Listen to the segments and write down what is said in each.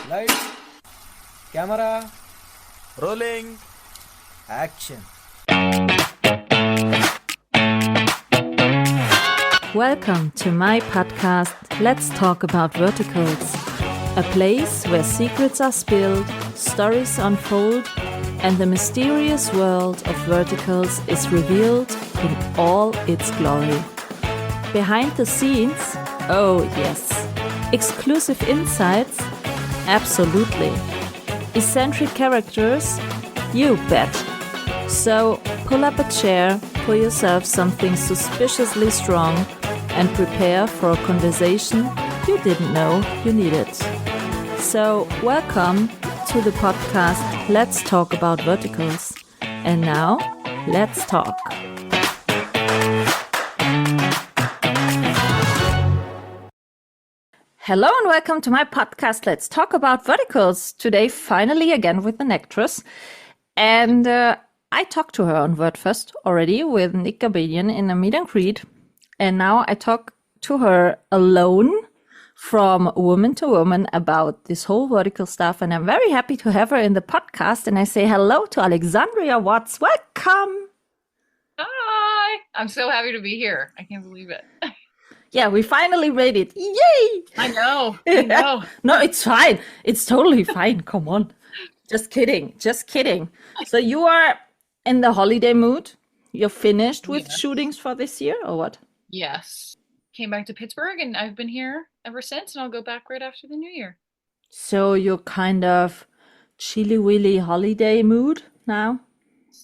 Lights, camera, Rolling. action. Welcome to my podcast, Let's Talk About Verticals, a place where secrets are spilled, stories unfold, and the mysterious world of verticals is revealed in all its glory. Behind the scenes, oh yes. Exclusive insights, absolutely. Eccentric characters, you bet. So pull up a chair, pour yourself something suspiciously strong, and prepare for a conversation you didn't know you needed. So welcome to the podcast Let's Talk About Verticals. And now, let's talk. Hello and welcome to my podcast Let's Talk About Verticals. Today, finally again with an actress. And I talked to her on WordFest already with Nick Gabanian in a meet and greet. And now I talk to her alone from woman to woman about this whole vertical stuff. And I'm very happy to have her in the podcast. And I say hello to Alexandria Watts. Welcome. Hi! I'm so happy to be here. I can't believe it. Yeah, we finally made it. Yay! I know. I know. No, it's fine. It's totally fine. Come on. Just kidding. Just kidding. So you are in the holiday mood. You're finished with shootings for this year or what? Yes. Came back to Pittsburgh and I've been here ever since, and I'll go back right after the new year. So you're kind of chilly-willy holiday mood now?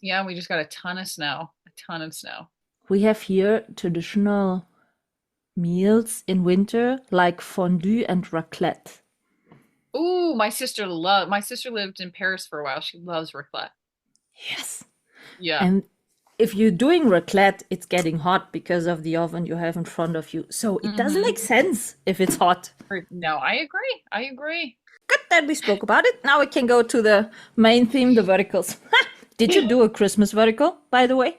Yeah, we just got a ton of snow. A ton of snow. We have here traditional meals in winter like fondue and raclette. Ooh, my sister lived in Paris for a while. She loves raclette. Yes. Yeah. And if you're doing raclette, it's getting hot because of the oven you have in front of you. So it doesn't make sense if it's hot. No, I agree. I agree. Good that we spoke about it. Now we can go to the main theme, the verticals. Did you do a Christmas vertical, by the way?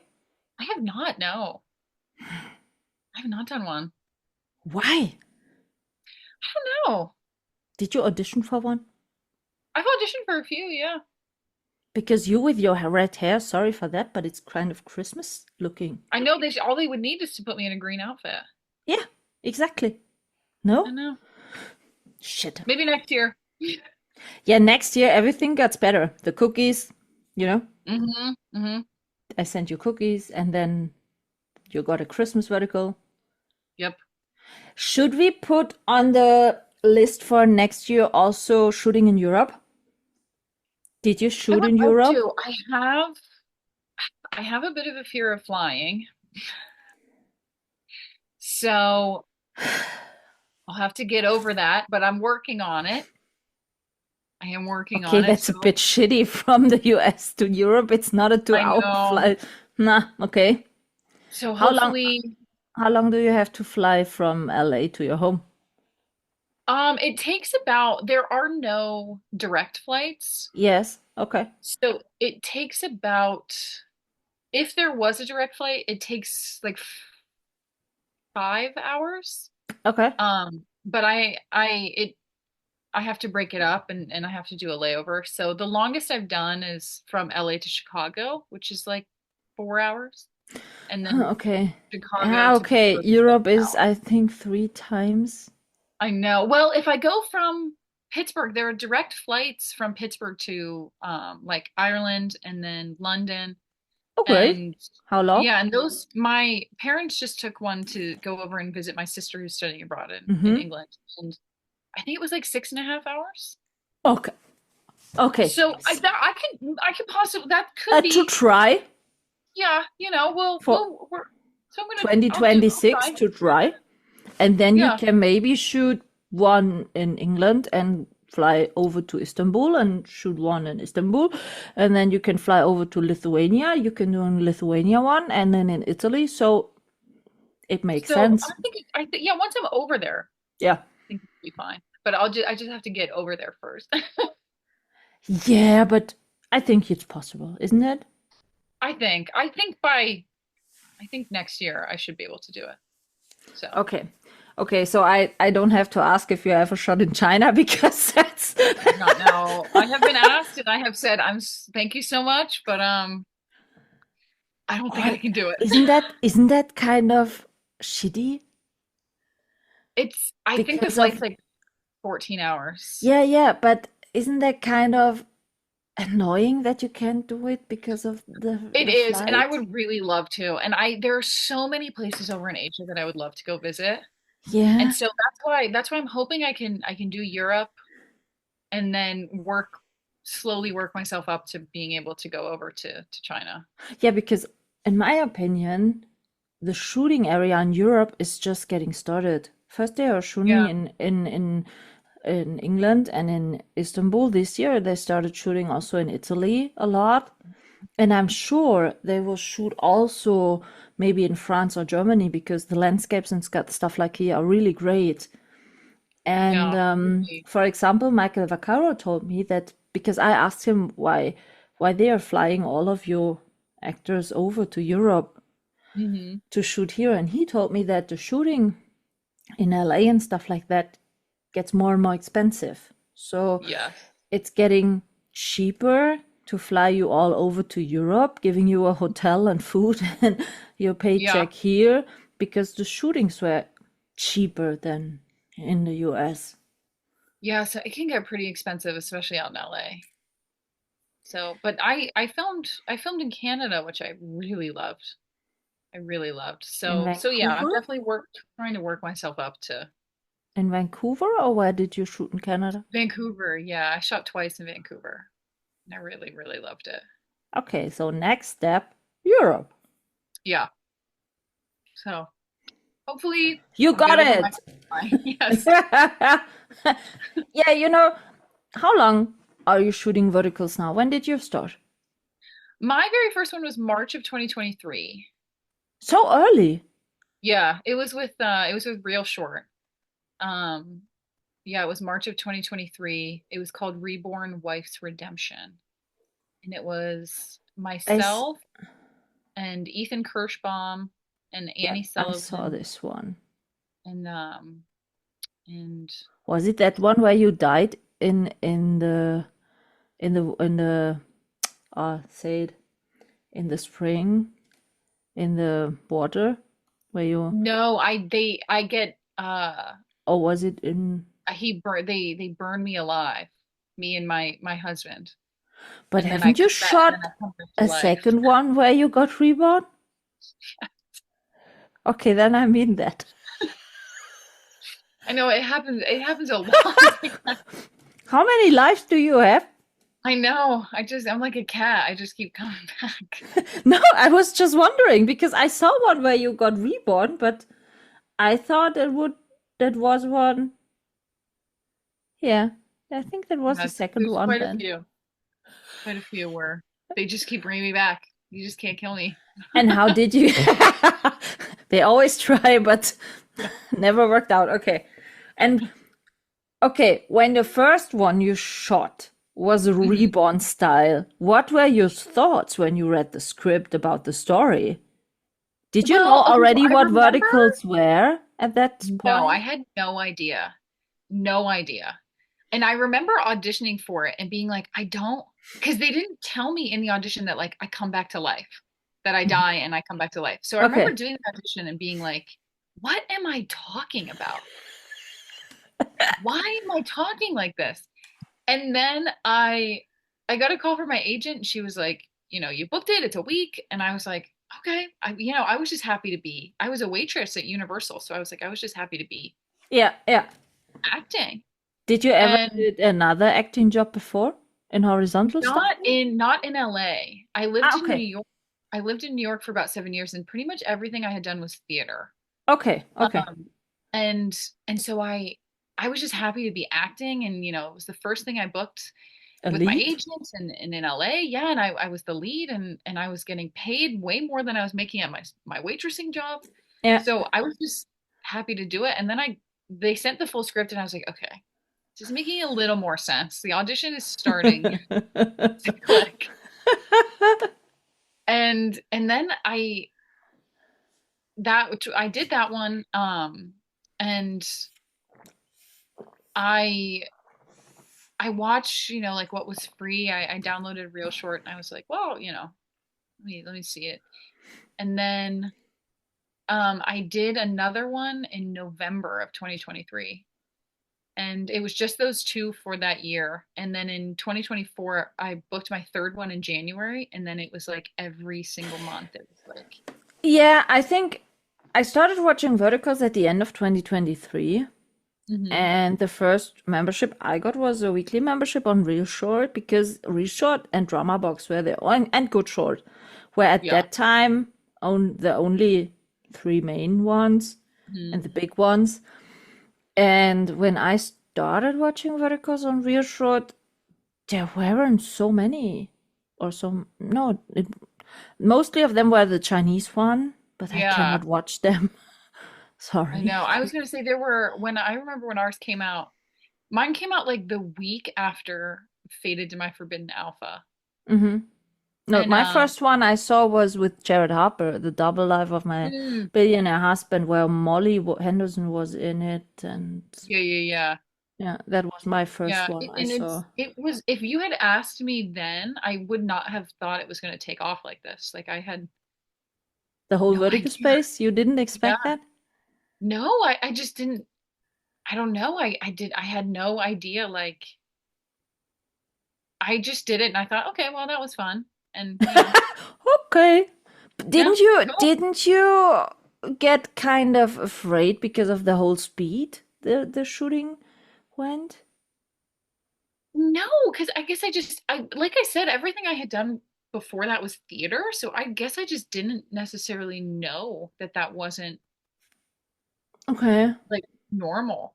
I have not, no. I have not done one. Why? I don't know. Did you audition for one? I've auditioned for a few, yeah. Because you with your red hair, sorry for that, but it's kind of Christmas looking. I know all they would need is to put me in a green outfit. Yeah, exactly. No? I know. Shit. Maybe next year. Yeah, next year everything gets better. The cookies, you know? I sent you cookies and then you got a Christmas vertical. Yep. Should we put on the list for next year also shooting in Europe? Did you shoot in Europe? I have a bit of a fear of flying. So I'll have to get over that, but I'm working on it. I am working on it. Okay, that's a bit shitty from the US to Europe. It's not a 2-hour flight. Nah, okay. So hopefully... How long do you have to fly from LA to your home? It takes there are no direct flights. Yes, okay. So it takes if there was a direct flight, it takes like 5 hours. Okay. But I have to break it up and I have to do a layover. So the longest I've done is from LA to Chicago, which is like 4 hours. And then okay. Chicago okay. Europe is, I think, 3 times. I know. Well, if I go from Pittsburgh, there are direct flights from Pittsburgh to like Ireland and then London. Okay. And how long? Yeah, and my parents just took one to go over and visit my sister who's studying abroad in England. And I think it was like 6.5 hours. Okay. Okay. So I could possibly, that could be to try. Yeah, you know, we're so I'm gonna 2026 to try. And then you can maybe shoot one in England and fly over to Istanbul and shoot one in Istanbul. And then you can fly over to Lithuania. You can do a Lithuania one and then in Italy. So it makes sense. I think, yeah, once I'm over there. Yeah. I think it'll be fine. But I just have to get over there first. Yeah, but I think it's possible, isn't it? I think next year I should be able to do it. So okay. Okay, so I don't have to ask if you ever shot in China because that's I do not know. I have been asked and I have said thank you so much, but I don't think oh, I can do it. isn't that kind of shitty? I think the Because of flight's like 14 hours. yeah, but isn't that kind of annoying that you can't do it because of It the is, and I flight? would really love to. And there are so many places over in Asia that I would love to go visit. And Yeah. so that's why I'm hoping I can do Europe and then slowly work myself up to being able to go over to China. Yeah, because in my opinion, the shooting area in Europe is just getting started. First they are shooting Yeah. in England and in Istanbul. This year they started shooting also in Italy a lot. And I'm sure they will shoot also maybe in France or Germany because the landscapes and stuff like here are really great. And Yeah. Really. for example, Michael Vaccaro told me that because I asked him why they are flying all of your actors over to Europe Hmm. to shoot here, and he told me that the shooting in LA and stuff like that gets more and more expensive. So Yes. it's getting cheaper to fly you all over to Europe, giving you a hotel and food and your Yeah. paycheck here because the shootings were cheaper than in the US. Yeah, so it can get pretty expensive, especially out in LA. So, but I filmed in Canada, which I really loved. I really loved. In So yeah, I'm Vancouver? definitely trying to work myself up to In Vancouver, or where did you shoot in Canada? Vancouver. Yeah, I shot twice in Vancouver. And I really, really loved it. Okay, so next step, Europe. Yeah. So hopefully You I'll get got over my it. yes. Yeah, how long are you shooting verticals now? When did you start? My very first one was March of 2023. So early. Yeah, it was with Real Short. Um, yeah, it was March of 2023. It was called Reborn Wife's Redemption. And it was I s- myself and Ethan Kirschbaum and yeah, Annie I saw Sullivan this one. and Was it that one where you died in the say it, in the spring in the water where you, no, I get or was it in, they burned me alive, me and my husband. but And then I haven't you come back and then I shot come back to a life. second one where you got reborn? Okay, then I mean that. I know it happens a lot. How many lives do you have? I know. I'm like a cat. I just keep coming back. No, I was just wondering because I saw one where you got reborn, but I thought that was one. Yeah, I think that was the second There's one quite a then. few. Quite a few where they just keep bringing me back. You just can't kill me. And how did you? They always try, but never worked out. Okay. And okay, when the first one you shot was a Mhm. reborn style, what were your thoughts when you read the script about the story? Did you know Well, okay, so already I what remember. verticals were at that No, I point? had no idea. No idea. And I remember auditioning for it and being like, I don't, because they didn't tell me in the audition that like I come back to life, that I die and I come back to life. So I remember Okay. doing the audition and being like, what am I talking about? Why am I talking like this? And then I got a call from my agent and she was like, you booked it, it's a week. And I was like, okay. I was just happy to be. I was a waitress at Universal, so I was like, I was just happy to be Yeah, yeah. acting. Did you ever And did another acting job before in horizontal stuff? not in LA. I lived Ah, in New okay. York. I lived in New York for about 7 years, and pretty much everything I had done was theater. Okay, okay. Um, and and so I was just happy to be acting, and it was the first thing I booked A with my lead? agents and in LA. Yeah, and I was the lead, and I was getting paid way more than I was making at my waitressing job. Yeah. So I was just happy to do it. And then they sent the full script, and I was like, okay, this is making a little more sense. The audition is starting to click. And then I did that one. And I I watched, like what was free. I downloaded Real Short and I was like, well, let me see it. And then I did another one in November of 2023. And it was just those two for that year. And then in 2024, I booked my third one in January. And then it was like every single month. It was like, Yeah, I think I started watching verticals at the end of 2023. hmm And the first membership I got was a weekly membership on Real Short because Real Short and Drama Box were and Good Short were at yeah. that time the only three main ones hmm and the big ones. And when I started watching verticals on Real Short, there weren't so many, or so no, mostly of them were the Chinese one, but I Yeah. cannot watch them. I Sorry. know. I was going to say there were, when I remember when ours came out, mine came out like the week after Faded to My Forbidden Alpha. hmm No, And, my first one I saw was with Jared Harper, The Double Life of My mm, Billionaire Husband, where Molly Henderson was in it. And yeah, yeah, yeah. yeah, that was my first Yeah, one I and saw. it was, if you had asked me then, I would not have thought it was going to take off like this. Like I had The whole no vertical idea. space, you didn't Yeah. expect that? No, I just didn't. I don't know. I had no idea. Like I just did it and I thought, okay, well, that was fun. And, Okay. yeah, cool. Didn't you get kind of afraid because of the whole speed the shooting went? No, because I guess like I said, everything I had done before that was theater. So I guess I just didn't necessarily know that that wasn't Okay. like normal.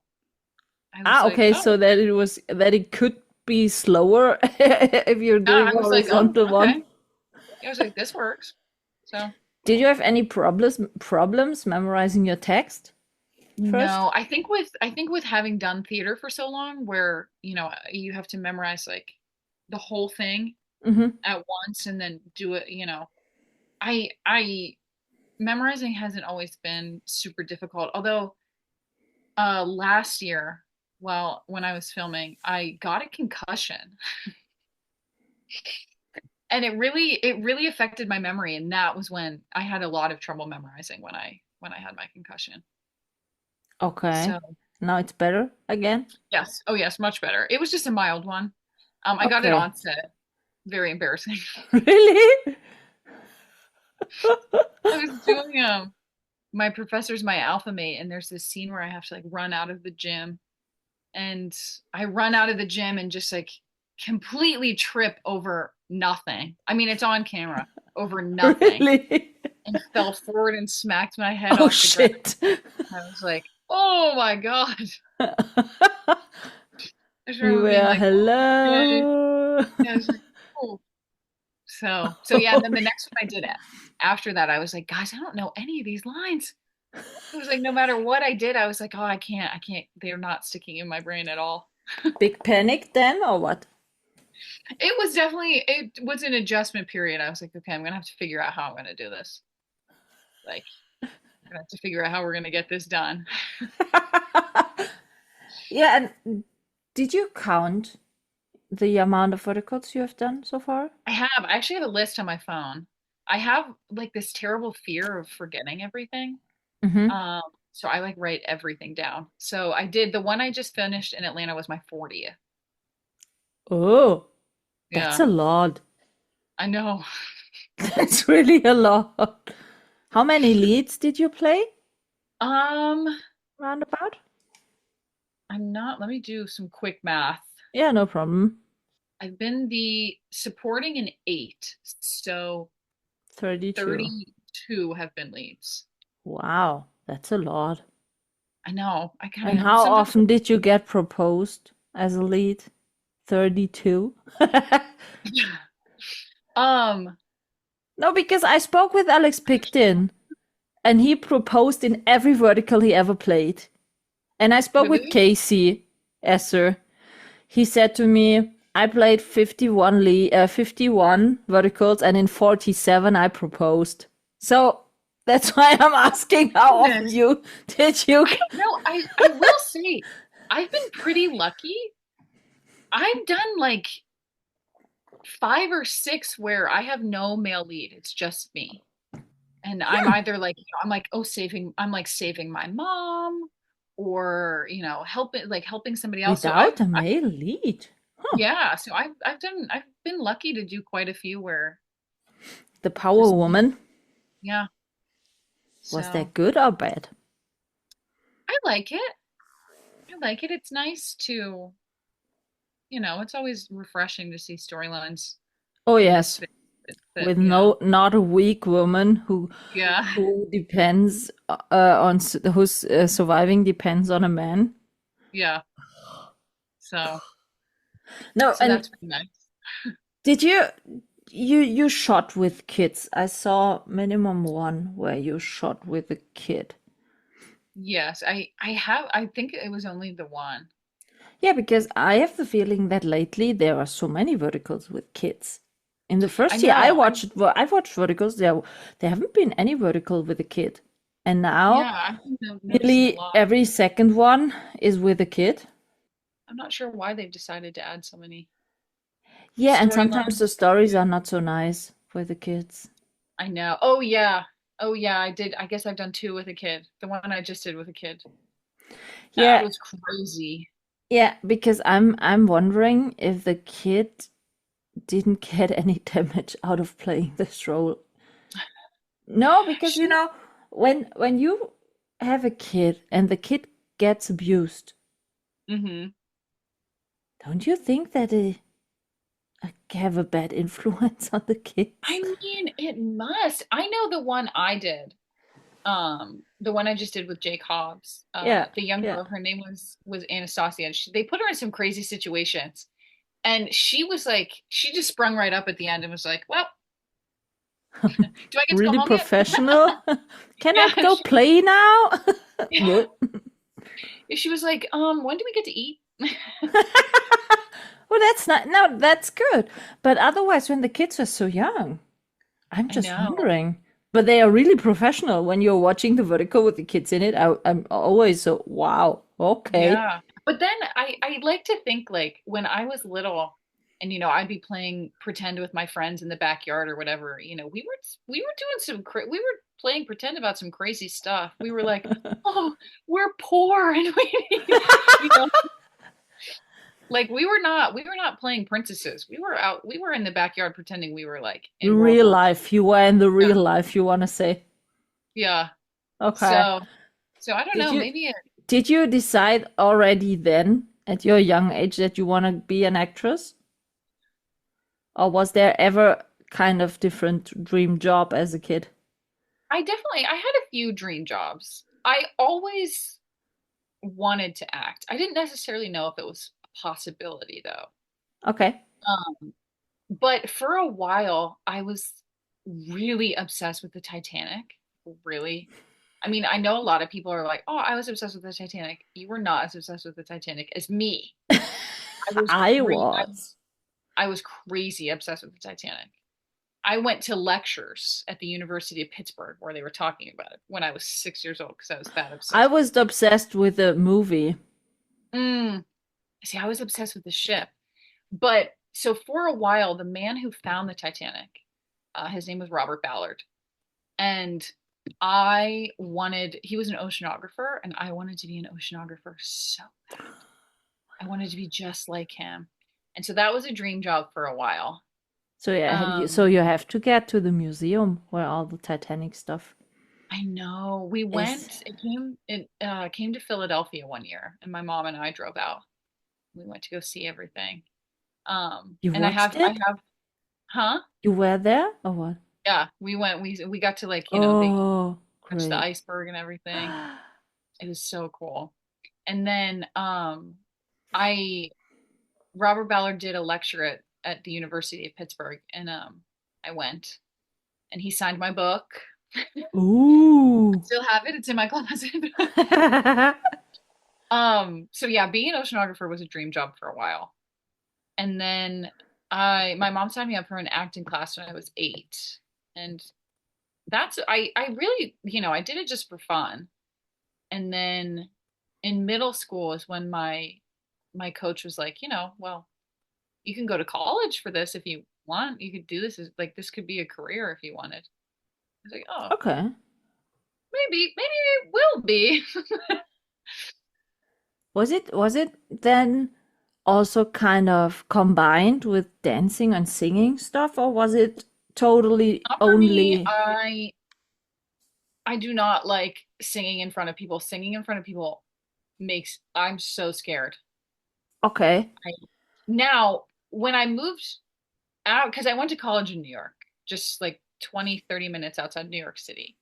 I was Ah, like, okay, oh, so okay. that it could be slower if you're Yeah, doing I was like, oh, horizontal one. okay. I was like, this works. So Did you have any problems memorizing your text first? no, I think with having done theater for so long, where you have to memorize like the whole thing Mm-hmm. at once and then do it. I memorizing hasn't always been super difficult. Although last year, well, when I was filming, I got a concussion, and it really affected my memory. And that was when I had a lot of trouble memorizing when I had my concussion. Okay. So Now it's better again? yes, oh yes, much better. It was just a mild one. I got it Okay. on set. Very embarrassing. Really? I was doing my professor's my alpha mate, and there's this scene where I have to like run out of the gym, and I run out of the gym and just like completely trip over nothing. I mean, it's on camera, over nothing, Really? and fell forward and smacked my head Oh off the ground. shit. I was like, oh my God. I just You remember being were like, okay. hello. Yeah, I was like, oh. So yeah, and then the next one I did it. After that, I was like, guys, I don't know any of these lines. It was like no matter what I did, I was like, oh, I can't. They're not sticking in my brain at all. Big panic then, or what? It was an adjustment period. I was like, okay, I'm gonna have to figure out how I'm gonna do this. Like, I'm gonna have to figure out how we're gonna get this done. Yeah, and did you count the amount of verticals you have done so far? I actually have a list on my phone. I have like this terrible fear of forgetting everything. Mm-hmm. Um, so I like write everything down. So I did the one I just finished in Atlanta was my 40th. Oh, that's Yeah, a lot. I know. That's really a lot. How many leads did you play? Um, Roundabout? I'm not, let me do some quick math. Yeah, no problem. I've been the supporting in eight, so 32. 32 have been leads. Wow, that's a lot. I know. I And kind of how sometimes. often did you get proposed as a lead? 32? Um, No, because I spoke with Alex Picton and he proposed in every vertical he ever played. And I spoke with really? Casey Esser. He said to me, I played 51 verticals and in 47 I proposed. So That's why I'm asking how often Goodness. you did you. I will say, I've been pretty lucky. I've done like 5 or 6 where I have no male lead. It's just me. And I'm either like, I'm like, oh, I'm like saving my mom or, helping somebody else. So Without a male lead? Huh. yeah, so I've been lucky to do quite a few where The Power just me. Woman, Yeah. was So that good or bad? I like it. I like it. It's nice to, it's always refreshing to see storylines Oh in this yes, space that, with not a weak woman yeah. who depends whose surviving depends on a man. Yeah. So No, and that's been nice. did you shot with kids? I saw minimum one where you shot with a kid. Yes, I think it was only the one. Yeah, because I have the feeling that lately there are so many verticals with kids. In the I first year know. I watched verticals. There haven't been any vertical with a kid, and now Yeah, I've been noticing a nearly lot. every second one is with a kid. I'm not sure why they've decided to add so many Yeah, and sometimes the storylines. stories are not so nice for the kids. I know. Oh yeah. Oh yeah, I did. I guess I've done 2 with a kid. The one I just did with a kid. That Yeah, was crazy. yeah, because I'm wondering if the kid didn't get any damage out of playing this role. No, because She, when you have a kid and the kid gets abused, hmm don't you think that it have a bad influence on the I kids? mean, it must. I know the one I did. The one I just did with Jake Hobbs. Yeah, The young yeah. girl, her name was Anastasia, and they put her in some crazy situations. And she was like, she just sprung right up at the end and was like, "Well, do I get to go Really home yet?" professional. Can I Yeah, go play now? yeah. What? She was like, when do we get to eat?" Well, that's not, no, that's good. But otherwise, when the kids are so young, I'm I just know. wondering. But they are really professional. When you're watching the vertical with the kids in it, I'm always so, wow, okay. Yeah. But then I like to think like when I was little and I'd be playing pretend with my friends in the backyard or whatever, we were doing we were playing pretend about some crazy stuff. We were like, "Oh, we're poor and we need, you know, like we were not playing princesses. We were in the backyard pretending we were like in World Real War II. life. You were in the Yeah. real life, you want to say. Yeah. Okay. So I don't Did know, you maybe did you decide already then at your young age that you want to be an actress? Or was there ever kind of different dream job as a kid? I had a few dream jobs. I always wanted to act. I didn't necessarily know if it was a possibility though. Okay. Um, but for a while, I was really obsessed with the Titanic. Really. I mean, I know a lot of people are like, "Oh, I was obsessed with the Titanic." You were not as obsessed with the Titanic as me. I was I crazy. was. I was crazy obsessed with the Titanic. I went to lectures at the University of Pittsburgh where they were talking about it when I was 6 years old because I was that I obsessed with was obsessed with the movie. it. See, I was obsessed with the ship. But so for a while, the man who found the Titanic, his name was Robert Ballard. And he was an oceanographer, and I wanted to be an oceanographer so bad. I wanted to be just like him. And so that was a dream job for a while. So yeah, so Um, you have to get to the museum where all the Titanic stuff I know we is. it came to Philadelphia one year, and my mom and I drove out. We went to go see everything. You And watched I it? have, huh? You were there or what? Yeah, we went. We got to like they Oh, touched the great. iceberg and everything. It was so cool. And then I Robert Ballard did a lecture at the University of Pittsburgh, and I went, and he signed my book. I Ooh. still have it. It's in my closet. So yeah, being an oceanographer was a dream job for a while. And then my mom signed me up for an acting class when I was 8. And that's I really, I did it just for fun. And then in middle school is when my coach was like, well, you can go to college for this if you want. You could do this as like this could be a career if you wanted. I was like, oh, Okay. maybe it will be. Was it then also kind of combined with dancing and singing stuff, or was it totally Not for me. only I do not like singing in front of people. Singing in front of people makes I'm so scared. okay? I now when I moved out because I went to college in New York, just like 20, 30 minutes outside New York City.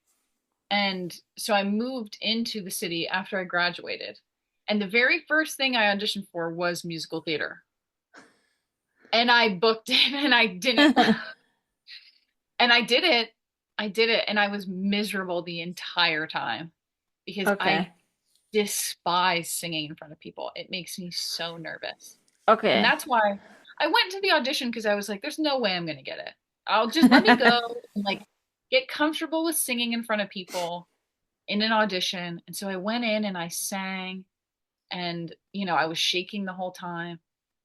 And so I moved into the city after I graduated. And the very first thing I auditioned for was musical theater. And I booked it and I didn't. And I did it. I did it. And I was miserable the entire time because I Okay. despise singing in front of people. It makes me so nervous. And Okay. that's why I went to the audition because I was like, there's no way I'm going to get it. I'll just let me go and like get comfortable with singing in front of people in an audition. And so I went in and I sang and, I was shaking the whole time.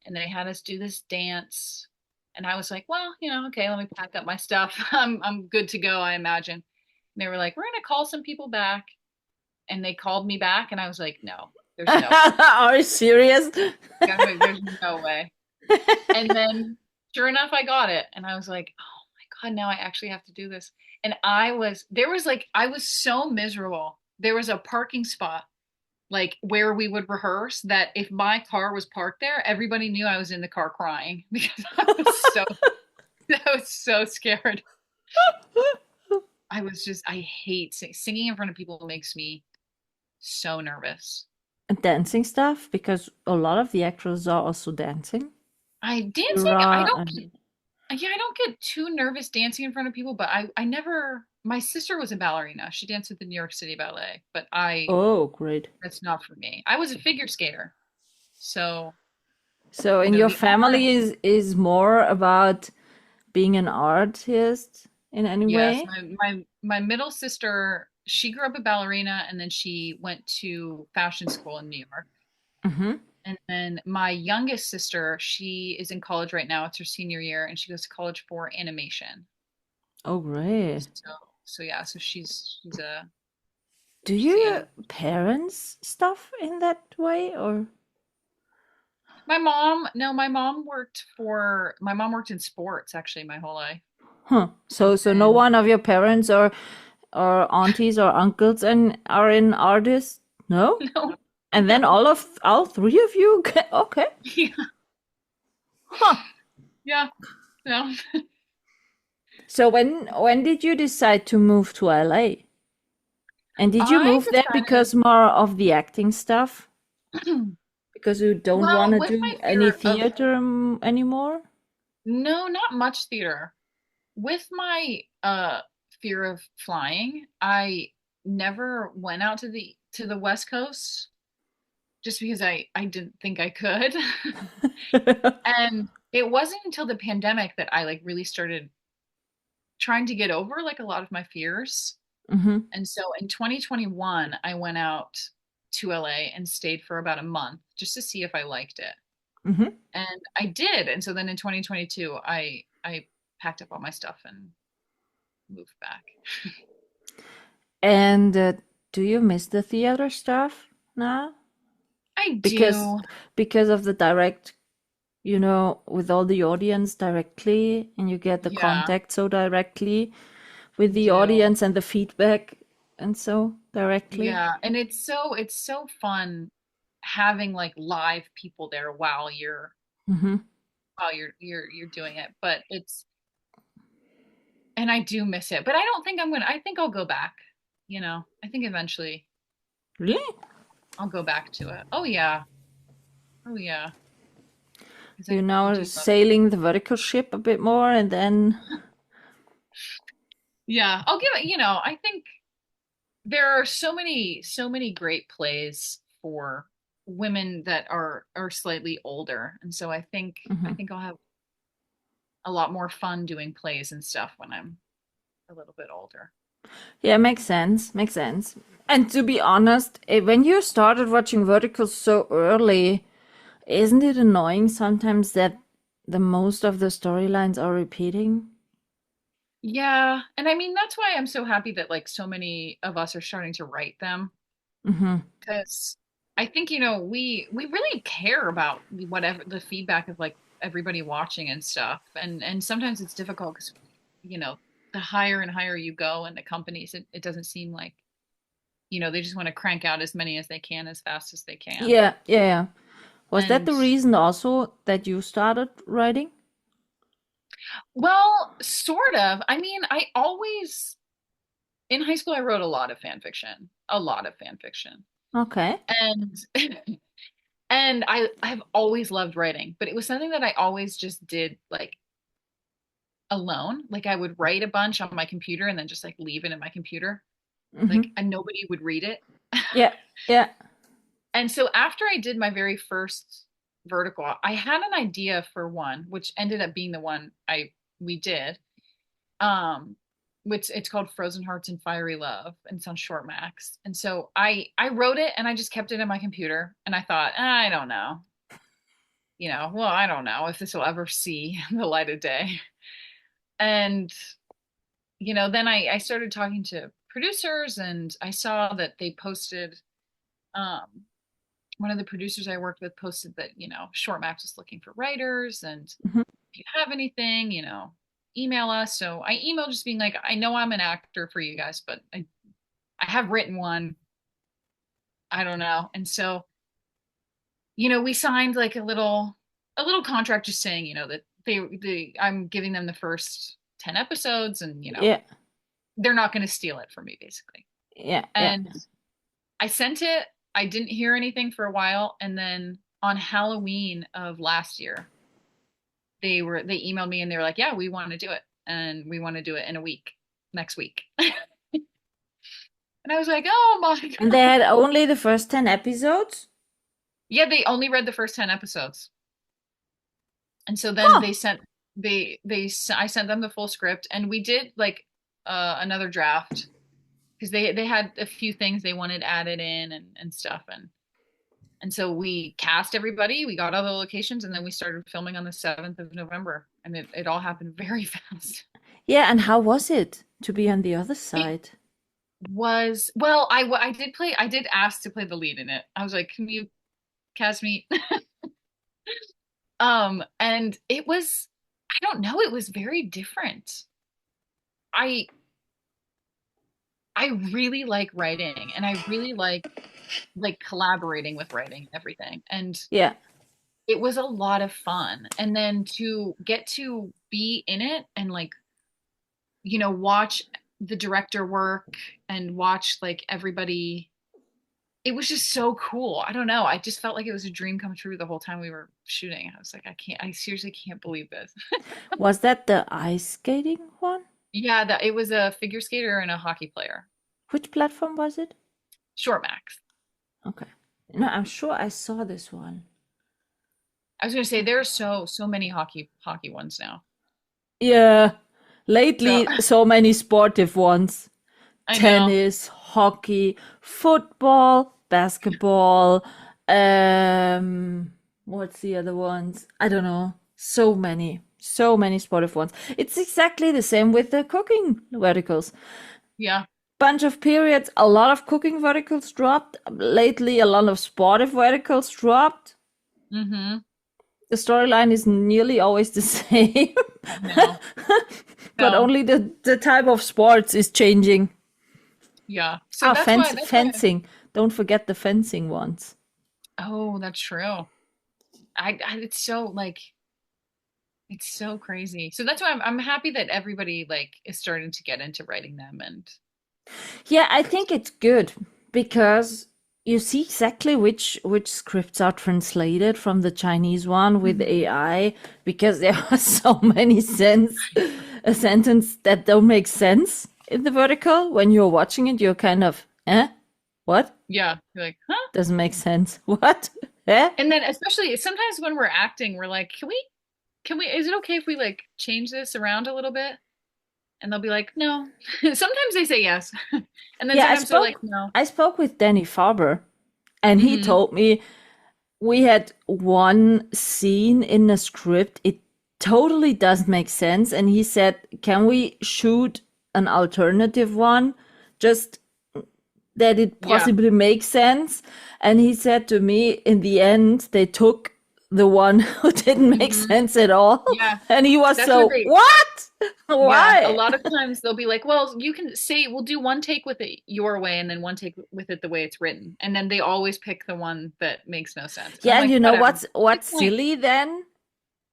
And they had us do this dance. And I was like, well, okay, let me pack up my stuff. I'm good to go, I imagine. And they were like, we're going to call some people back. And they called me back and I was like, no, there's no way. Are you serious? I was like, there's no way. And then sure enough, I got it. And I was like, oh my God, now I actually have to do this. And I was so miserable. There was a parking spot like where we would rehearse that if my car was parked there, everybody knew I was in the car crying because I was so scared. I hate singing in front of people makes me so nervous. And dancing stuff, because a lot of the actors are also dancing. I dancing, Kira and I don't get too nervous dancing in front of people, but I never, my sister was a ballerina. She danced with the New York City Ballet, but oh, great. that's not for me. I was a figure skater. So, So, in your the art, family is more about being an artist in any yes, way? my middle sister, she grew up a ballerina and then she went to fashion school in New York. Mm-hmm. And then my youngest sister, she is in college right now. It's her senior year and she goes to college for animation. Oh, great. So yeah, so Do she's the your anim parents stuff in that way, or? My mom, no, my mom worked in sports actually my whole life. Huh. And So no then one of your parents or aunties or uncles and are in artists? No? no, And then no. all three of you? Okay. Yeah, Huh. yeah, no. So when did you decide to move to LA? And did you I move there because more of the acting stuff? decided Because you don't want well, to with my do any fear of theater anymore? no, not much theater. With my fear of flying, I never went out to the West Coast just because I didn't think I could. And it wasn't until the pandemic that I like really started trying to get over like a lot of my fears. Mm-hmm. And so in 2021, I went out to LA and stayed for about a month just to see if I liked it. Mm-hmm. And I did. And so then in 2022, I packed up all my stuff and moved back. And do you miss the theater stuff now? I Because do. because of the direct, with all the audience directly, and you get the Yeah, contact so directly with I the do. audience and the feedback and so directly. Yeah, and it's so fun having like live people there Mm-hmm. while you're doing it. But it's and I do miss it. But I don't think I think I'll go back. I think eventually Really? I'll go back to it. Oh yeah. Oh yeah. Because You I now do love it. sailing the vertical ship a bit more, and then. Yeah, I'll give it, I think there are so many great plays for women that are slightly older. And so I Mhm. think I'll have a lot more fun doing plays and stuff when I'm a little bit older. Yeah, makes sense. Makes sense. And to be honest, when you started watching verticals so early, isn't it annoying sometimes that the most of the storylines are repeating? Yeah, and I mean that's why I'm so happy that like so many of us are starting to write them Hmm. because I think we really care about whatever the feedback of like everybody watching and stuff, and sometimes it's difficult because you know the higher and higher you go in the companies, it doesn't seem like they just want to crank out as many as they can as fast as they can. Yeah, yeah, yeah. Was that And the reason also that you started writing? well, sort of. I mean, I always in high school I wrote a lot of fan fiction, a lot of fan fiction. Okay. And and I've always loved writing, but it was something that I always just did like alone. Like I would write a bunch on my computer and then just like leave it in my computer. Like Hmm. and nobody would read it. Yeah, yeah. And so after I did my very first vertical, I had an idea for one, which ended up being the one I we did. Um, which it's called Frozen Hearts and Fiery Love, and it's on Short Max. And so I wrote it and I just kept it in my computer, and I thought, I don't know, well, I don't know if this will ever see the light of day. And then I started talking to producers, and I saw that they posted um one of the producers I worked with posted that, Short Max is looking for writers, and Hmm. if you have anything, email us. So I emailed just being like, I know I'm an actor for you guys, but I have written one. I don't know. And so, we signed like a little contract just saying, that I'm giving them the first 10 episodes, and, Yeah, they're not going to steal it from me basically. yeah, yeah. And I sent it. I didn't hear anything for a while, and then on Halloween of last year, they emailed me and they were like, "Yeah, we want to do it, and we want to do it in a week, next week." And I was like, "Oh my And they God." had only the first 10 episodes? Yeah, they only read the first 10 episodes. And so then Huh. I sent them the full script, and we did like another draft because they had a few things they wanted added in and stuff, and so we cast everybody, we got all the locations, and then we started filming on the 7th of November, and it all happened very fast. Yeah, and how was it to be on the other It side? was I did ask to play the lead in it. I was like, "Can you cast me?" And it was I don't know, it was very different. I I really like writing, and I really like collaborating with writing and everything. And Yeah. it was a lot of fun. And then to get to be in it and like, watch the director work and watch like everybody, it was just so cool. I don't know. I just felt like it was a dream come true the whole time we were shooting. I was like, I seriously can't believe this. Was that the ice skating one? Yeah, that it was a figure skater and a hockey player. Which platform was it? Short Max. Okay. No, I'm sure I saw this one. I was gonna say there are so many hockey ones now. Yeah. So Lately, so many sportive ones. I know. Tennis, hockey, football, basketball. What's the other ones? I don't know. So many sportive ones. It's exactly the same with the cooking verticals. Yeah. Bunch of periods, a lot of cooking verticals dropped. Lately, a lot of sportive verticals dropped. Mm-hmm. The storyline is nearly always the same, No. but No. only the type of sports is changing. Yeah. So Ah, that's why fencing. Don't forget the fencing ones. oh, that's true. It's so like it's so crazy. So that's why I'm happy that everybody like is starting to get into writing them. And Yeah, I think it's good because you see exactly which scripts are translated from the Chinese one with Mhm. AI because there are so many a sentence that don't make sense in the vertical. When you're watching it, you're kind of, eh? What? Yeah, you're like, huh? Doesn't make sense. What? Eh? And then especially sometimes when we're acting, we're like, is it okay if we like change this around a little bit? and they'll be like, no. Sometimes they say yes. And then Yeah, sometimes they're like, no. I spoke with Danny Farber, and he Hmm. told me we had one scene in the script. It totally doesn't make sense, and he said, "Can we shoot an alternative one? Just that it Yeah. possibly makes sense." And he said to me, in the end, they took the one who didn't make Hmm. sense at all. Yeah. And he was That's what so, they, what? yeah. A Why? lot of times they'll be like, well, you can say, we'll do one take with it your way and then one take with it the way it's written. And then they always pick the one that makes no sense. And I'm Yeah, and like, you know whatever. Good what's point. silly then?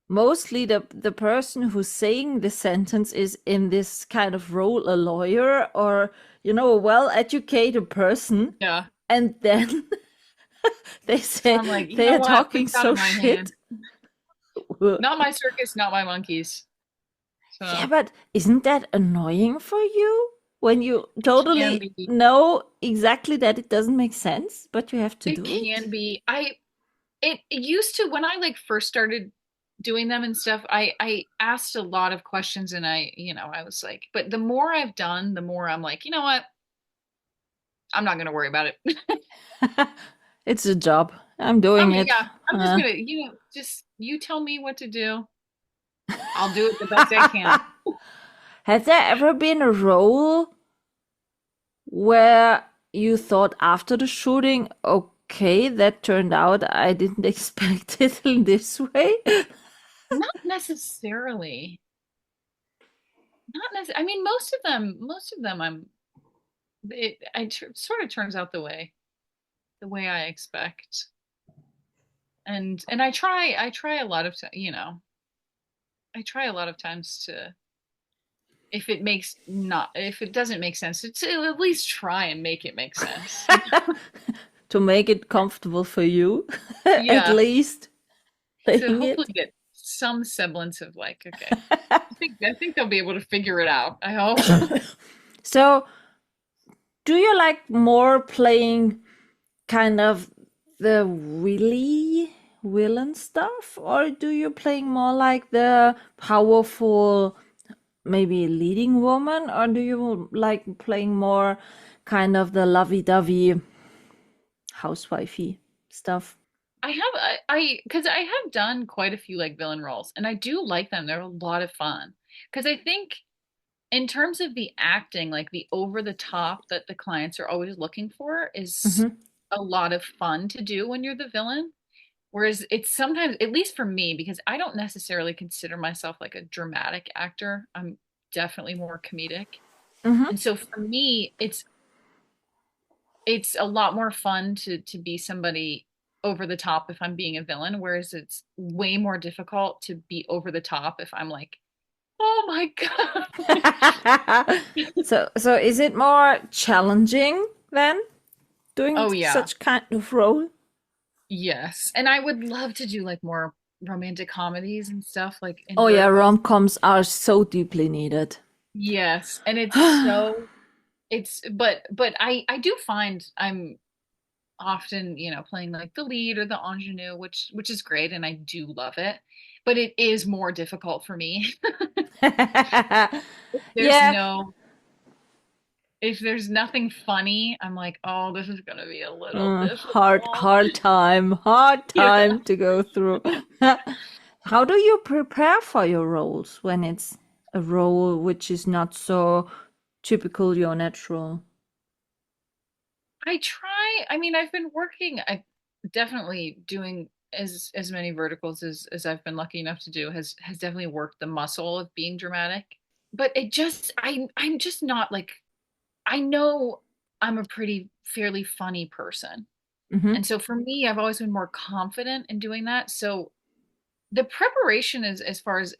Mostly the person who's saying the sentence is in this kind of role a lawyer or a well-educated person, Yeah. and then they So say I'm like, you they know are what? Put talking it out so of my shit. hand. Not my circus, not my monkeys. Yeah, So but isn't that annoying for you when you it can totally be. know exactly that it doesn't make sense, but you have to It do it? can be. It used to, when I like first started doing them and stuff, I asked a lot of questions, and I was like, but the more I've done, the more I'm like, you know what? I'm not gonna worry about it. It's a job. I'm doing it. Yeah, I'm just gonna, just you tell me what to do. I'll do it the best I can. Has there ever been a role where you thought after the shooting, okay, that turned out I didn't expect it in this way? Not necessarily. Not necessarily. I mean, most of them, sort of turns out the way I expect. And I try a lot of I try a lot of times to, if it doesn't make sense, to at least try and make it make sense. To make it comfortable for you, at Yeah, least to playing hopefully it. get some semblance of like, okay, I think they'll be able to figure it out. I hope. So, do you like more playing kind of the really villain stuff, or do you playing more like the powerful, maybe leading woman, or do you like playing more kind of the lovey-dovey housewifey stuff? I have because I have done quite a few like villain roles, and I do like them. They're a lot of fun because I think in terms of the acting, like the over the top that the clients are always looking for is Hmm. a lot of fun to do when you're the villain. Whereas it's sometimes, at least for me, because I don't necessarily consider myself like a dramatic actor. I'm definitely more comedic. Hmm. And so for me, it's a lot more fun to be somebody over the top if I'm being a villain, whereas it's way more difficult to be over the top if I'm like, oh my God. So is it more challenging then doing Oh yeah. such kind of role? Yes. And I would love to do like more romantic comedies and stuff like in Oh yeah, verticals. rom-coms are so deeply needed. Yes. And but I do find I'm often, playing like the lead or the ingenue, which is great and I do love it. But it is more difficult for me. If there's Yeah. no if there's nothing funny, I'm like, oh, this is gonna be a little difficult. Hard Yeah. time to go through. How do you prepare for your roles when it's a role which is not so typical your natural? I mean, I've been working, I definitely doing as many verticals as I've been lucky enough to do has definitely worked the muscle of being dramatic. But I'm just not like, I know I'm a pretty fairly funny person. Hmm. And so for me, I've always been more confident in doing that. So the preparation is, as far as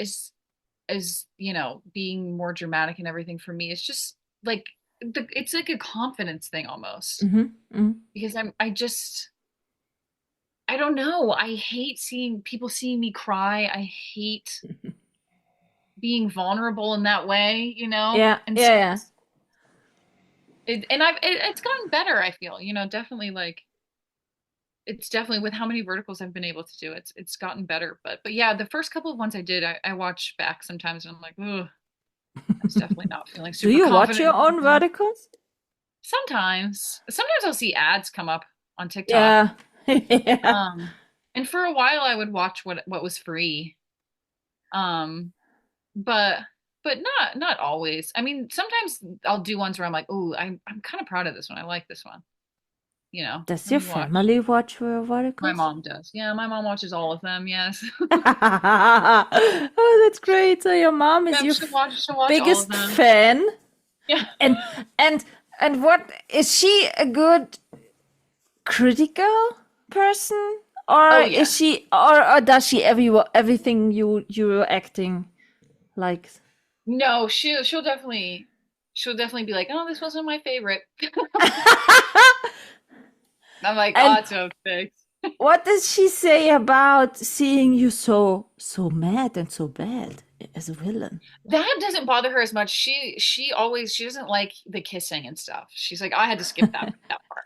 being more dramatic and everything, for me is just like it's like a confidence thing almost, Hmm. Hmm. because I don't know. I hate seeing people seeing me cry. I hate being vulnerable in that way, Yeah, And so yeah, it's gotten better, I feel, definitely like it's definitely with how many verticals I've been able to do, it's gotten better. But yeah, the first couple of ones I did, I watch back sometimes and I'm like, ugh. I was definitely not feeling Do super you watch confident your at the own time. verticals? Sometimes I'll see ads come up on TikTok. Yeah. Yeah. Um, and for a while I would watch what was free. Um, but not always. I mean, sometimes I'll do ones where I'm like, "Oh, I'm kind of proud of this one. I like this one." Does Let your me watch. family watch your My verticals? mom does. Yeah, my mom watches all of them. Yes. Oh, that's great. So your mom is Yep, your she'll watch all of biggest them. fan. Yeah. And and and what is she a good critical person? Or Oh is yes. she or does she everything you're acting like? No, she'll definitely be like, "Oh, this wasn't my favorite." I'm like, "Oh, And it's okay." what does she say about seeing you so mad and so bad as a villain? That doesn't bother her as much. She doesn't like the kissing and stuff. She's like, I had to skip that part.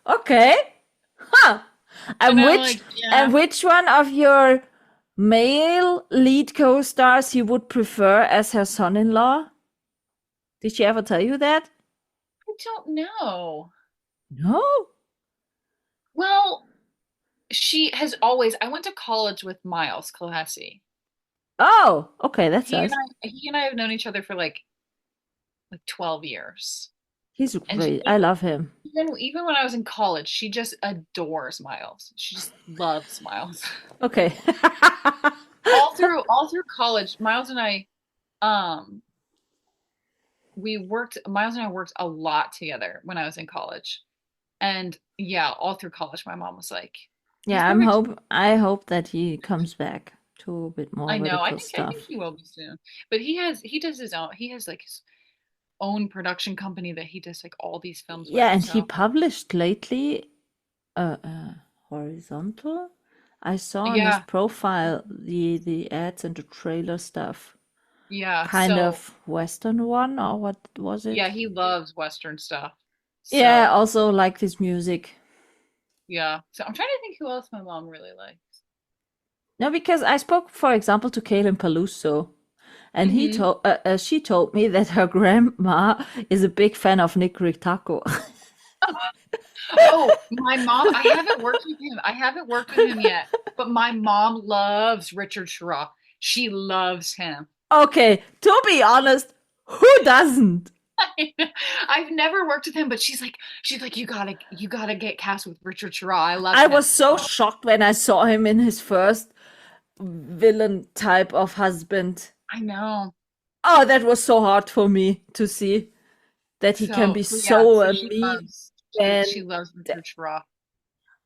Okay. Huh. And And I'm which like, yeah. and which one of your male lead co-stars you would prefer as her son-in-law? Did she ever tell you that? I don't know. No. Well, she has always. I went to college with Miles Classy. Oh, okay, that's He and us. I have known each other for like 12 years. He's And great. I love him. even when I was in college, she just adores Miles. She just loves Miles. Okay. All through college, Miles and I um Miles and I worked a lot together when I was in college. And yeah, all through college my mom was like, he's Yeah, perfect. I hope that he comes back to a bit more I know. vertical I think stuff. he will be soon. But he does his own he has like his own production company that he does like all these films with. Yeah, and he So published lately horizontal. I saw on his yeah, profile the ads and the trailer stuff. yeah. Kind So of Western one, or what was yeah, it? he loves Western stuff. Yeah, So also like this music. yeah. So I'm trying to think who else my mom really likes. No, because I spoke, for example, to Kaylin Paluso, and Hmm. she told me that her grandma is a big fan of Nick Ritako. Oh, my mom, I haven't worked with him. I haven't worked with him yet, but my mom loves Richard Schrock. She loves him. Okay, to be honest, who doesn't? I've never worked with him, but she's like, you gotta get cast with Richard Schrock. I love I him. was so shocked when I saw him in his first villain type of husband. I know. Oh, that was so hard for me to see that he can be So yeah, so so mean she and loves Richard Schrock.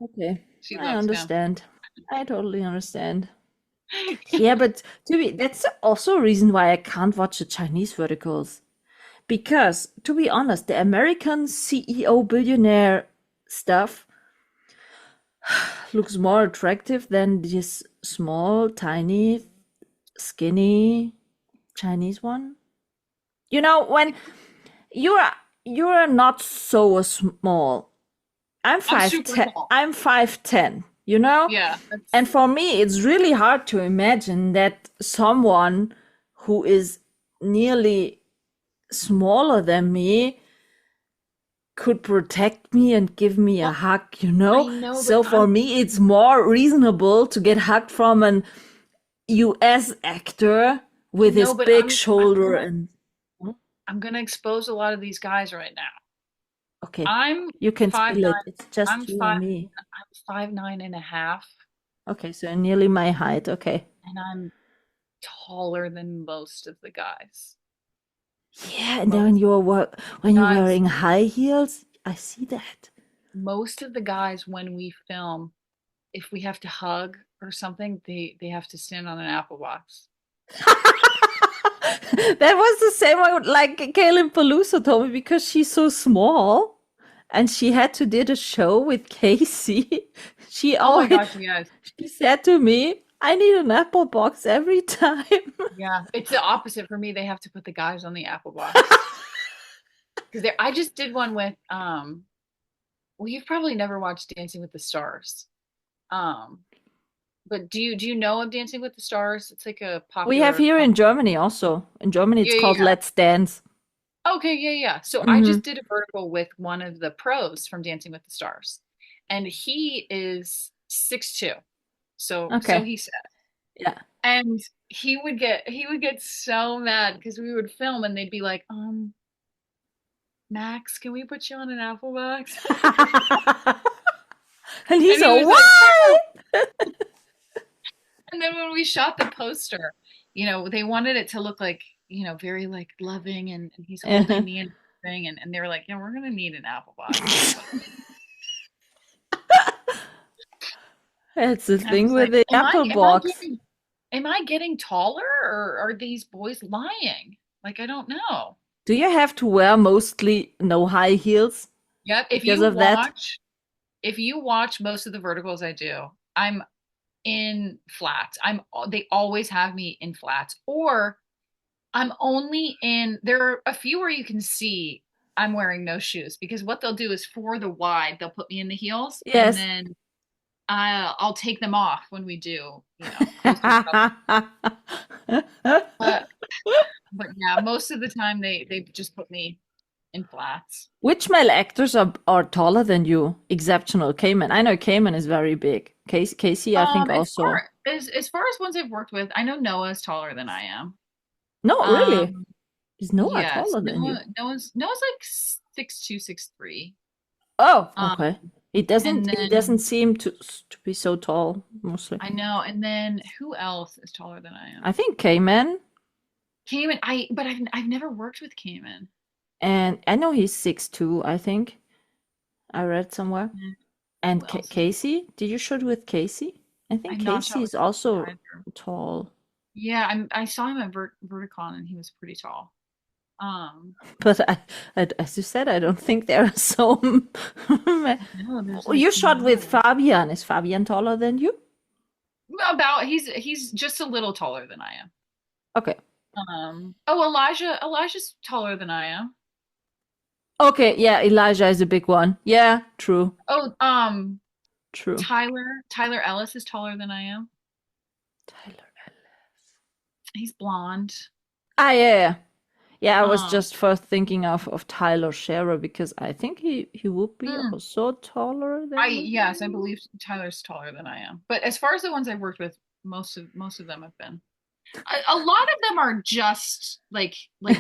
okay, She I loves him. understand. I totally understand. Yeah, but that's also a reason why I can't watch the Chinese verticals. Because, to be honest, the American CEO billionaire stuff looks more attractive than this small, tiny, skinny Chinese one. You know, when you're you're not so small. I'm I'm five super ten. tall. I'm 5'10", you know? Yeah, And that's for me, it's really hard to imagine that someone who is nearly smaller than me could protect me and give me a well, hug, I know, but So for me, it's more reasonable to get hugged from an US actor I with his know, but big shoulder and I'm gonna expose a lot of these guys right now. okay, I'm you can five spill it. nine. It's just I'm you and five. me. I'm 5'9" and a half, Okay, so nearly my height. Okay. and I'm taller than most of the guys. Yeah, and then Most when you're guys, wearing high heels, I see that. most of the guys when we film, if we have to hug or something, they have to stand on an apple box. That was the same one like Kaylin Paluso told me because she's so small and she had to did a show with Casey. She Oh my always gosh, yes. she said to me, I need an apple box every time. Yeah, it's the opposite for me. They have to put the guys on the apple box because I just did one with well, you've probably never watched Dancing with the Stars. Um, But do you know of Dancing with the Stars? It's like a We have popular here in company. Germany also. In Germany, it's Yeah, yeah, called yeah. Let's Dance. Okay, yeah, yeah. So I Hmm. just did a vertical with one of the pros from Dancing with the Stars, and he is 6'2". So Okay. he said, Yeah. and he would get so mad because we would film and they'd be like, Max, can we put you on an Apple box? And And he's he a was like, what? and then when we shot the poster, they wanted it to look like, very like loving and he's holding me and thing and they were like, we're gonna need an Apple box. It's the And I thing was with like, the am I Apple am I box. getting am I getting taller or are these boys lying? Like I don't know. Do you have to wear mostly no high heels Yep. If because you of that? watch if you watch most of the verticals I do, I'm in flats. They always have me in flats or I'm only in there are a few where you can see I'm wearing no shoes because what they'll do is for the wide, they'll put me in the heels and Yes. then I'll take them off when we do, close-up stuff. But but yeah, most of the time they just put me in flats. Which male actors are taller than you? Exceptional. Cayman. I know Cayman is very big. Casey, I think As also. far as ones I've worked with, I know Noah's taller than I am. No, really. Um, Is Noah yes, taller than you? Noah's like 6'2", 6'3". Oh, Um, okay. and He doesn't then seem to be so tall, mostly. I know, and then who else is taller than I I am? think Cayman, Cayman. But I've never worked with Cayman. and I know he's 6'2", I think. I read somewhere. Mm, And Who else is? Casey, did you shoot with Casey? I think I've not shot Casey with is Casey also either. tall. Yeah, I saw him at Verticon and he was pretty tall. Um, But as you said, I don't think there are so. no, there's like You shot with no. Fabian. Is Fabian taller than you? He's just a little taller than I am. Okay. Oh, Elijah's taller than I am. Okay, yeah, Elijah is a big one. Yeah, true, Oh, true. Tyler Ellis is taller than I am. Tyler. He's blonde. Ah, yeah, yeah. Yeah, I was Um, just first thinking of Tyler Scherer because I think he would be mm, also taller I than yes, I you. believe Tyler's taller than I am. But as far as the ones I've worked with, most of them have been. A lot of them are just like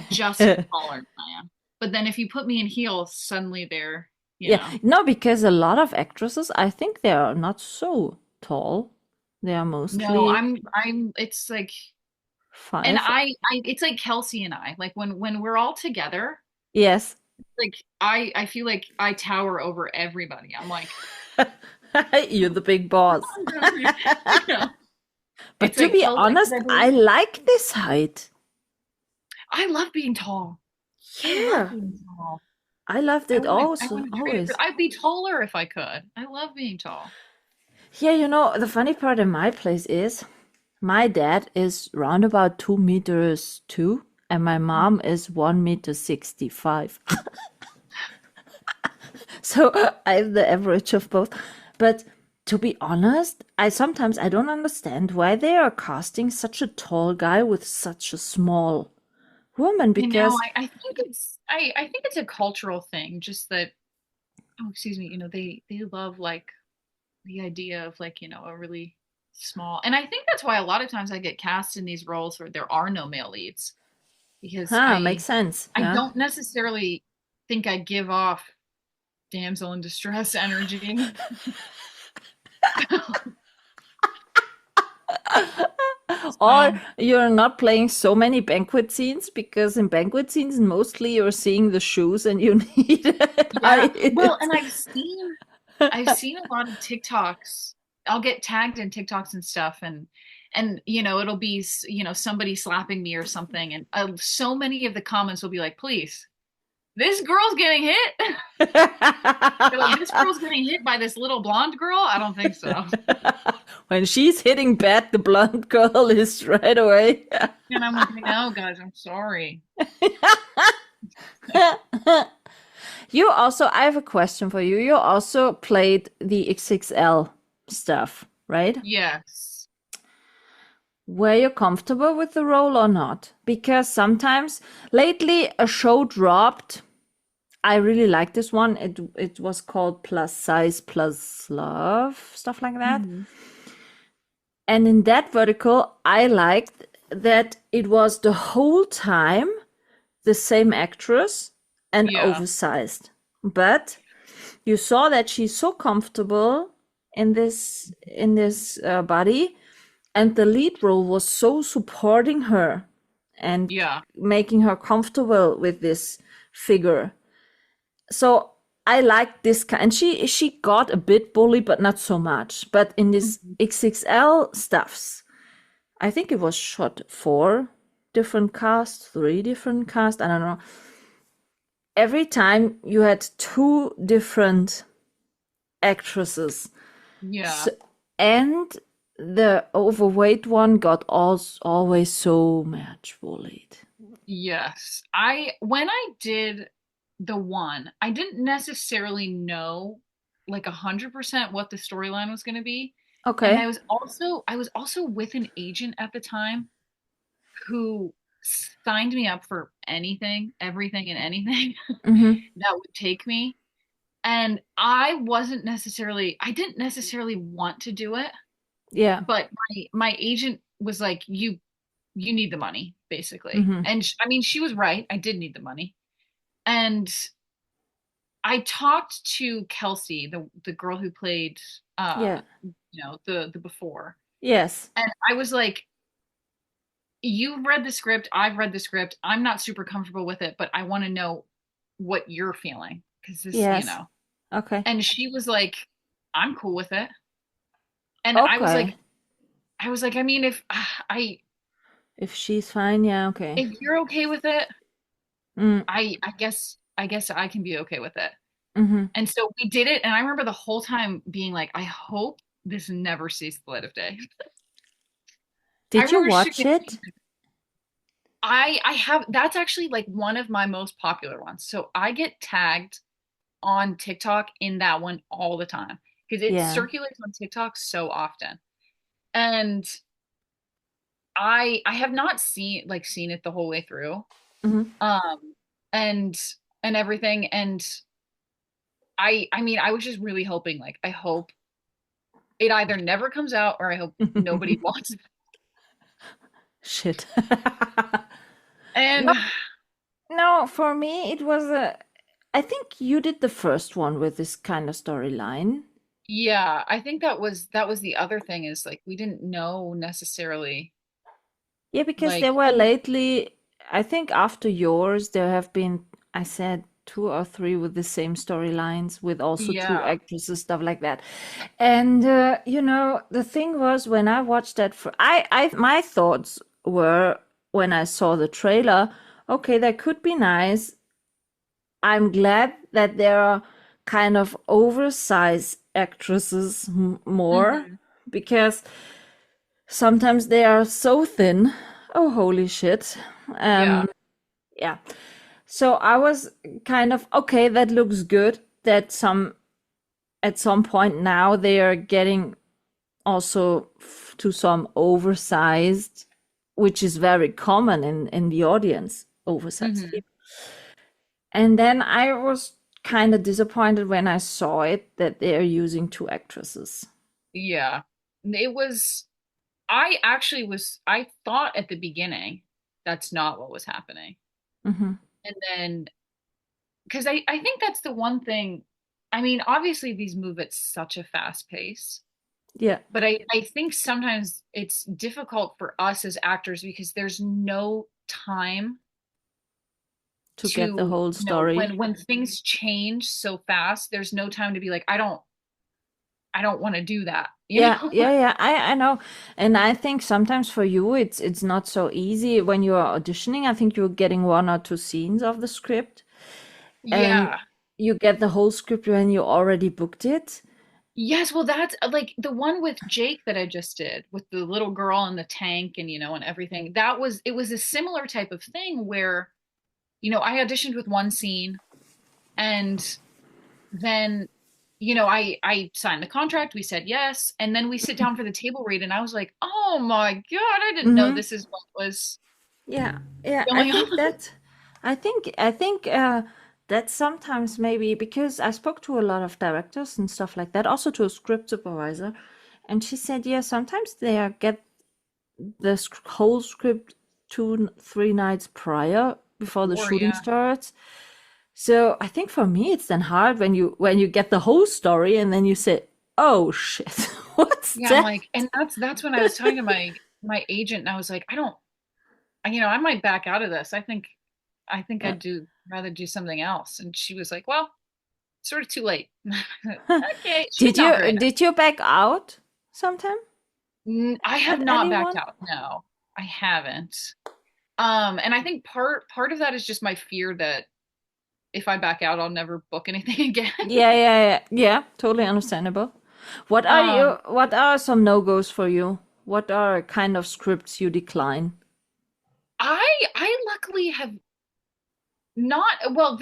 just taller than I am. But then if you put me in heels, suddenly they're, you Yeah, know. no, because a lot of actresses, I think they are not so tall. They are No, mostly it's like, and 5. it's like Kelsey and I, like when we're all together, Yes. like I feel like I tower over everybody. I'm like, You're the big boss. you know, But it's to like be Kelsey, because honest, I like this height. I love being tall. I love Yeah, being tall. I loved I it wouldn't I also, wouldn't trade it for always. I'd be taller if I could. I love being tall. Yeah, the funny part in my place is my dad is round about 2 meters 2, and my mom is 1 meter 65. So I'm the average of both. But to be honest, I don't understand why they are casting such a tall guy with such a small woman because I think it's a cultural thing, just that, oh, excuse me, they love like the idea of like, a really small, and I think that's why a lot of times I get cast in these roles where there are no male leads because makes sense. I Yeah. don't necessarily think I give off damsel in distress energy. Or So you're not playing so many banquet scenes because in banquet scenes mostly you're seeing the shoes and you need yeah, high well, and heels. I've seen a lot of TikToks. I'll get tagged in TikToks and stuff, and it'll be somebody slapping me or something, and so many of the comments will be like, "Please, this girl's getting hit." They're like, "This girl's getting hit by this little blonde girl." I don't think so. When she's hitting back, the blonde girl is right away. And I'm like, "No, guys, I'm sorry." I have a question for you. You also played the XXL stuff, right? Yes. were you comfortable with the role or not? Because sometimes lately a show dropped. I really like this one. It was called Plus Size Plus Love, stuff like that. Mhm. And in that vertical, I liked that it was the whole time the same actress and Yeah. oversized. But you saw that she's so comfortable in this body, and the lead role was so supporting her and Yeah. making her comfortable with this figure. So I like this kind. And she got a bit bully, but not so much. But in this Mhm. XXL stuffs, I think it was shot 4 different casts, 3 different casts. I don't know. Every time you had 2 different actresses. Yeah. So, and the overweight one got always so much bullied. Yes. When I did the one, I didn't necessarily know like 100% what the storyline was going to be. And Okay. I was also with an agent at the time who signed me up for anything, everything and anything Mm-hmm. that would take me. And I didn't necessarily want to do it, Yeah. but my agent was like, you need the money, basically. Mm-hmm. And I mean, she was right. I did need the money. And I talked to Kelsey, the girl who played Yeah. the before. Yes. And I was like, you've read the script, I've read the script. I'm not super comfortable with it, but I want to know what you're feeling because Yes. Okay. And she was like, I'm cool with it. And Okay. I was like, I mean, I If she's fine, yeah, okay. if you're okay with it, Mm, I guess I can be okay with it. mm-hmm. And so we did it, and I remember the whole time being like, I hope this never sees the light of day. I Did you remember watch shooting. it? I have that's actually like one of my most popular ones. So I get tagged on TikTok in that one all the time because it Yeah. circulates on TikTok so often. And I have not seen it the whole way through. Mm-hmm. Um and and everything. And I mean, I was just really hoping, like, I hope it either never comes out or I hope nobody watches it. Shit. And No, no, for me it was a I think you did the first one with this kind of storyline. yeah, I think that was the other thing is like we didn't know necessarily Yeah, because like there were lately, I think after yours, there have been, I said, 2 or 3 with the same storylines, with also two yeah. actresses, stuff like that. And the thing was when I watched that, my thoughts were when I saw the trailer, okay, that could be nice. I'm glad that there are kind of oversized actresses more Hmm. because sometimes they are so thin. Oh, holy shit. Yeah. Um, yeah. So I was kind of okay, that looks good that some at some point now they are getting also to some oversized, which is very common in the audience, oversized Hmm. people. And then I was kind of disappointed when I saw it that they are using 2 actresses. Yeah. It was I thought at the beginning that's not what was happening. Hmm. And then because I think that's the one thing. I mean, obviously these move at such a fast pace, Yeah, but I think sometimes it's difficult for us as actors because there's no time to to, get the whole story. when things change so fast, there's no time to be like, I don't want to do that, you Yeah, know? yeah, yeah. I know. And I think sometimes for you it's not so easy when you are auditioning. I think you're getting 1 or 2 scenes of the script and Yeah. you get the whole script when you already booked it. Yes, well, that's like the one with Jake that I just did with the little girl in the tank and and everything. It was a similar type of thing where, I auditioned with one scene and then I signed the contract. We said yes, and then we sit down for the table read, and I was like, "Oh my God, I didn't know Mm-hmm. this is what was Yeah, yeah. I going think on." that, that sometimes maybe because I spoke to a lot of directors and stuff like that, also to a script supervisor, and she said, yeah, sometimes they get the whole script 2, 3 nights prior before the Or shooting yeah, starts. So I think for me it's then hard when you get the whole story and then you say, "Oh shit, what's yeah. I'm that?" like, and that's when I was talking to my agent, and I was like, I don't, I might back out of this. I think Yeah. I'd rather do something else. And she was like, well, sort of too late. Okay, she's Did not you very nice. did you back out sometime I have at not backed anyone? out. No, I haven't. And I think part of that is just my fear that if I back out, I'll never book anything again. Yeah, yeah, yeah, yeah. Totally understandable. Um, What are some no-goes for you? What are kind of scripts you decline? I luckily have not, well,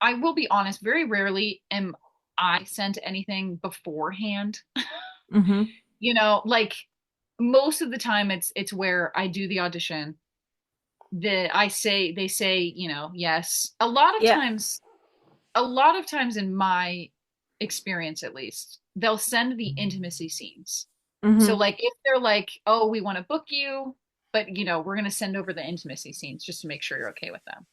I will be honest, very rarely am I sent anything beforehand. Mm-hmm. Like most of the time it's where I do the audition. They say, yes. Yeah. A lot of times in my experience at least, they'll send the intimacy scenes. So Mm-hmm. like if they're like, "Oh, we want to book you, but we're going to send over the intimacy scenes just to make sure you're okay with them."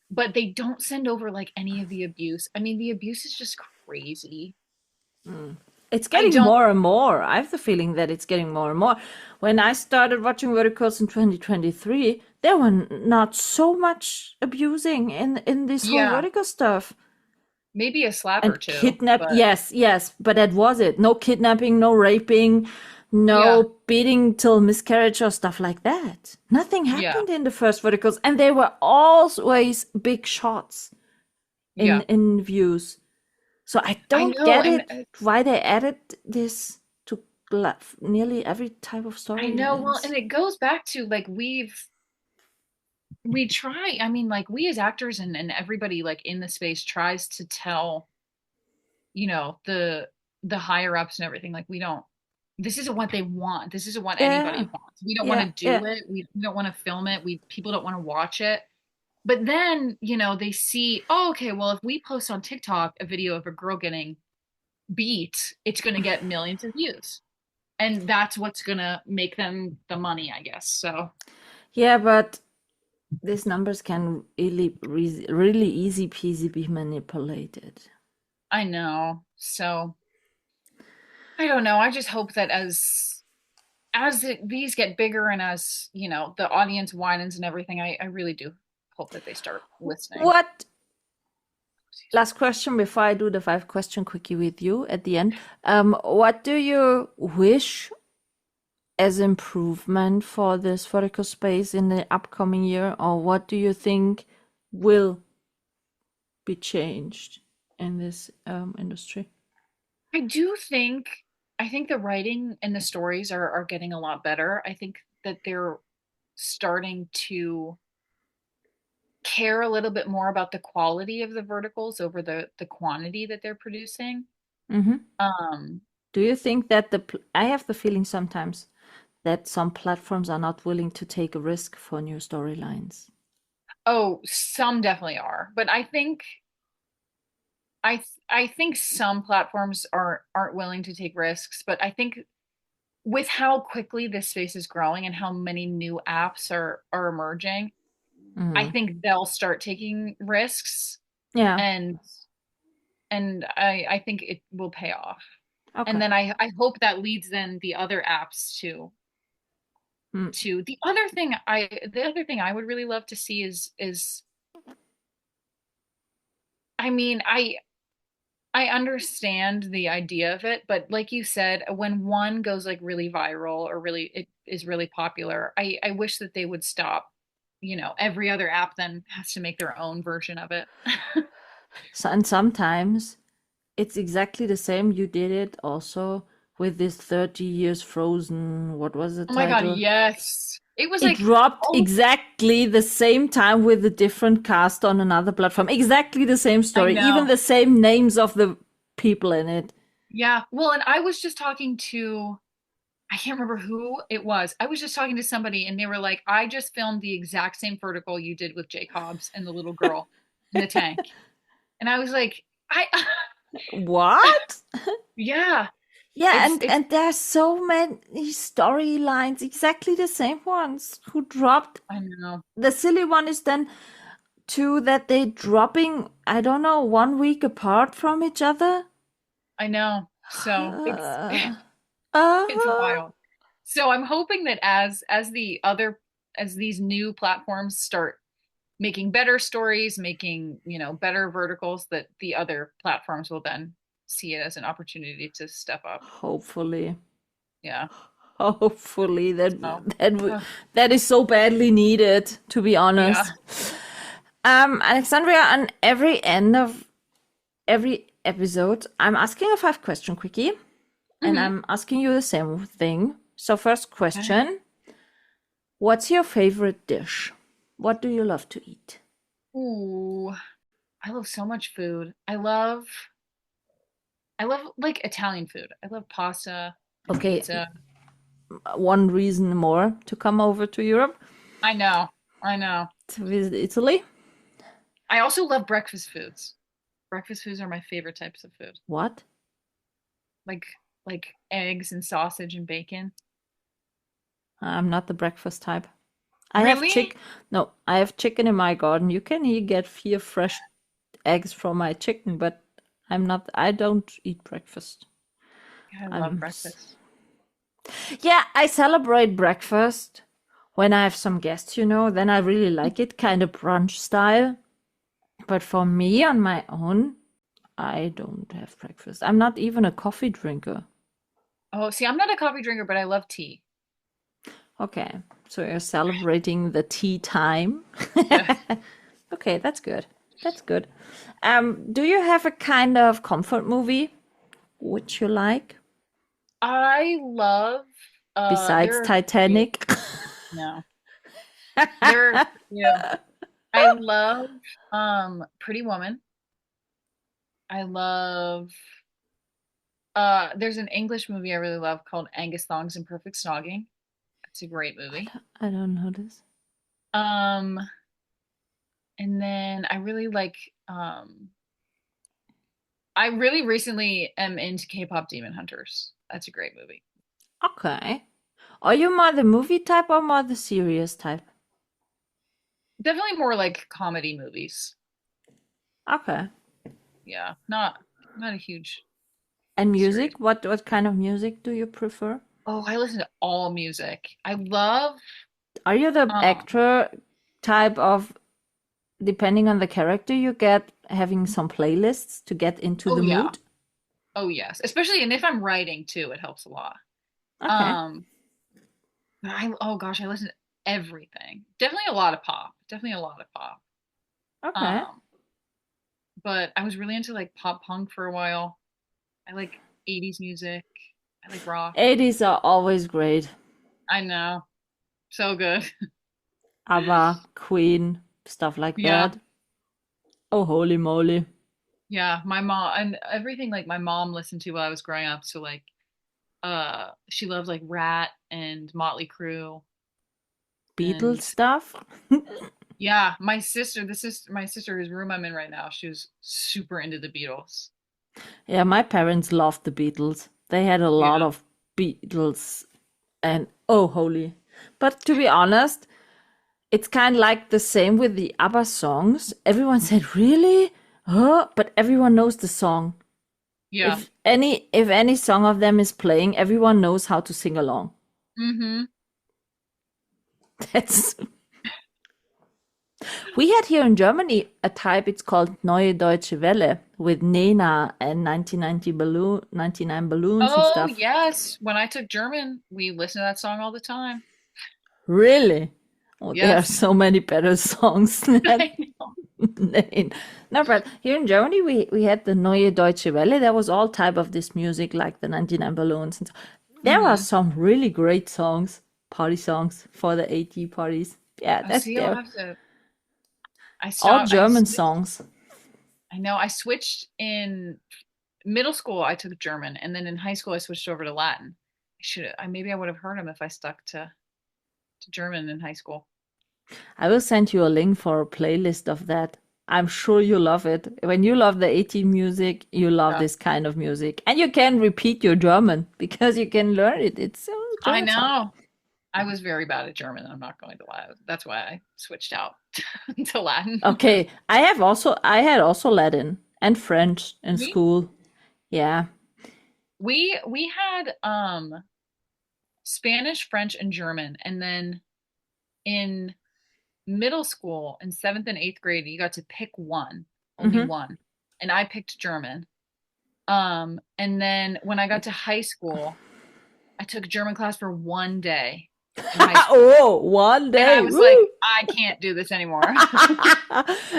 But they don't send over like any of the abuse. I mean, the abuse is just crazy. It's I getting don't more and more. I have the feeling that it's getting more and more. When I started watching verticals in 2023, there were not so much abusing in this whole Yeah, vertical stuff. maybe a slap or And two, kidnap, but yes, yes, but that was it. No kidnapping, no raping, yeah. no beating till miscarriage or stuff like that. Nothing Yeah. happened in the first verticals, and they were always big shots in Yeah. views. So I I don't know, get and it why they added this to nearly every type of I know, well, storylines. and it goes back to like we try, I mean, like we as actors and everybody like in the space tries to tell, the higher ups and everything, like we don't this isn't what they want. This isn't what Yeah, anybody wants. We don't want yeah, to yeah. do it. We don't want to film it. People don't want to watch it. But then, they see, oh, okay, well, if we post on TikTok a video of a girl getting beat, it's going to get millions of views. And that's what's gonna make them the money, I guess. So Yeah, but these numbers can really easy peasy be manipulated. I know. So I don't know. I just hope that these get bigger and as the audience widens and everything, I really do hope that they start listening. What last question before I do the 5 question quickie with you at the end. What do you wish as improvement for this vertical space in the upcoming year, or what do you think will be changed in this industry? I think the writing and the stories are getting a lot better. I think that they're starting to care a little bit more about the quality of the verticals over the quantity that they're producing. Hmm. Um, Do you think that I have the feeling sometimes that some platforms are not willing to take a risk for new storylines? oh, some definitely are, but I think some platforms aren't willing to take risks, but I think with how quickly this space is growing and how many new apps are emerging, I Hmm. think they'll start taking risks, Yeah. and I think it will pay off. And Okay. then I hope that leads then the other apps Mm. to the other thing I would really love to see is I mean, I understand the idea of it, but like you said, when one goes like really viral or really it is really popular, I wish that they would stop. Every other app then has to make their own version of it. So, and sometimes it's exactly the same. You did it also with this 30 years frozen. What was the Oh my God, title? yes. It was It like, dropped oh, exactly the same time with a different cast on another platform. Exactly the same I story, even know. the same names of the people in it. Yeah. Well, and I was just talking to, I can't remember who it was. I was just talking to somebody and they were like, I just filmed the exact same vertical you did with Jake Hobbs and the little girl in the tank. And I was like, I, What? yeah, Yeah, it's, and there's so many storylines, exactly the same ones. Who dropped I know, the silly one is then two that they dropping, I don't know, 1 week apart from each other. I know. So it's, Uh, it's uh, wild. So I'm hoping that as these new platforms start making better stories, making, better verticals, that the other platforms will then see it as an opportunity to step up. hopefully, Yeah. hopefully So, uh, that is so badly needed, to be yeah. honest. Alexandria, on every end of every episode, I'm asking a 5 question quickie, and Hmm. I'm asking you the same thing. So, first Okay. question: what's your favorite dish? What do you love to eat? Ooh, I love so much food. I love like Italian food. I love pasta and Okay, pizza. one reason more to come over to Europe I know. I know. to visit Italy. I also love breakfast foods. Breakfast foods are my favorite types of food. What? Like like eggs and sausage and bacon. I'm not the breakfast type. I have Really? chick. No, I have chicken in my garden. You can here get 4 fresh eggs from my chicken, but I'm not. I don't eat breakfast. Yeah, I love I'm. breakfast. Yeah, I celebrate breakfast when I have some guests. Then I really like it, kind of brunch style. But for me on my own, I don't have breakfast. I'm not even a coffee drinker. Oh, see, I'm not a coffee drinker, but I love tea. Okay, so you're celebrating the tea time. Yeah. Okay, that's good. That's good. Do you have a kind of comfort movie which you like I love besides there are a few. Titanic? No. There are a few. I love Pretty Woman. I love there's an English movie I really love called Angus Thongs and Perfect Snogging. It's a great movie. I don't know this. Um and then I really like I really recently am into K-pop Demon Hunters. That's a great movie. Okay. Are you more the movie type or more the serious type? Definitely more like comedy movies. Okay. Yeah, not a huge And serious. music? What kind of music do you prefer? Oh, I listen to all music. I love Are you the um actor type of, depending on the character you get, having some playlists to get into oh the yeah. mood? Oh yes. Especially and if I'm writing too, it helps a lot. Okay. Um but oh gosh, I listen to everything. Definitely a lot of pop. Definitely a lot of pop. Okay. Um but I was really into like pop punk for a while. I like 80s music. I like rock. 80s are always great. I know. So good. ABBA, Queen, stuff like Yeah. that. Oh, holy moly. Yeah. My mom and everything like my mom listened to while I was growing up. So like she loved like Rat and Motley Crue Beatles and stuff. yeah, my sister whose room I'm in right now, she was super into the Beatles. Yeah, my parents loved the Beatles. They had a lot Yeah. of Beatles and oh, holy. But to be honest, it's kind of like the same with the ABBA songs. Everyone said, "Really?" Huh? But everyone knows the song. Yeah. If any song of them is playing, everyone knows how to sing along. Mm-hmm. That's We had here in Germany a type, it's called Neue Deutsche Welle with Nena and 99 balloons and Oh stuff. yes. When I took German, we listened to that song all the time. Really? Oh, there are Yes. so many better songs than I know. Nena. No, but here in Germany we had the Neue Deutsche Welle. There was all type of this music like the 99 balloons. And so. There are Mm-hmm. some really great songs, party songs for the 80 parties. Yeah, Oh, that's see, I'll there. have to All I German switched songs. I know I switched in middle school I took German, and then in high school I switched over to Latin. I maybe I would have heard him if I stuck to German in high school. I will send you a link for a playlist of that. I'm sure you love it. When you love the 80 music, you love Yeah. this kind of music. And you can repeat your German because you can learn it. It's so I German song. know. I was very bad at German. I'm not going to lie. That's why I switched out to Latin. Okay, I had also Latin and French in We school. Yeah. we had Spanish, French, and German, and then in middle school in seventh and eighth grade, you got to pick one, only Hmm. one, and I picked German. And then when I got to high school, I took German class for one day in high school, Oh, one and I day. was like, Woo! I can't do this anymore.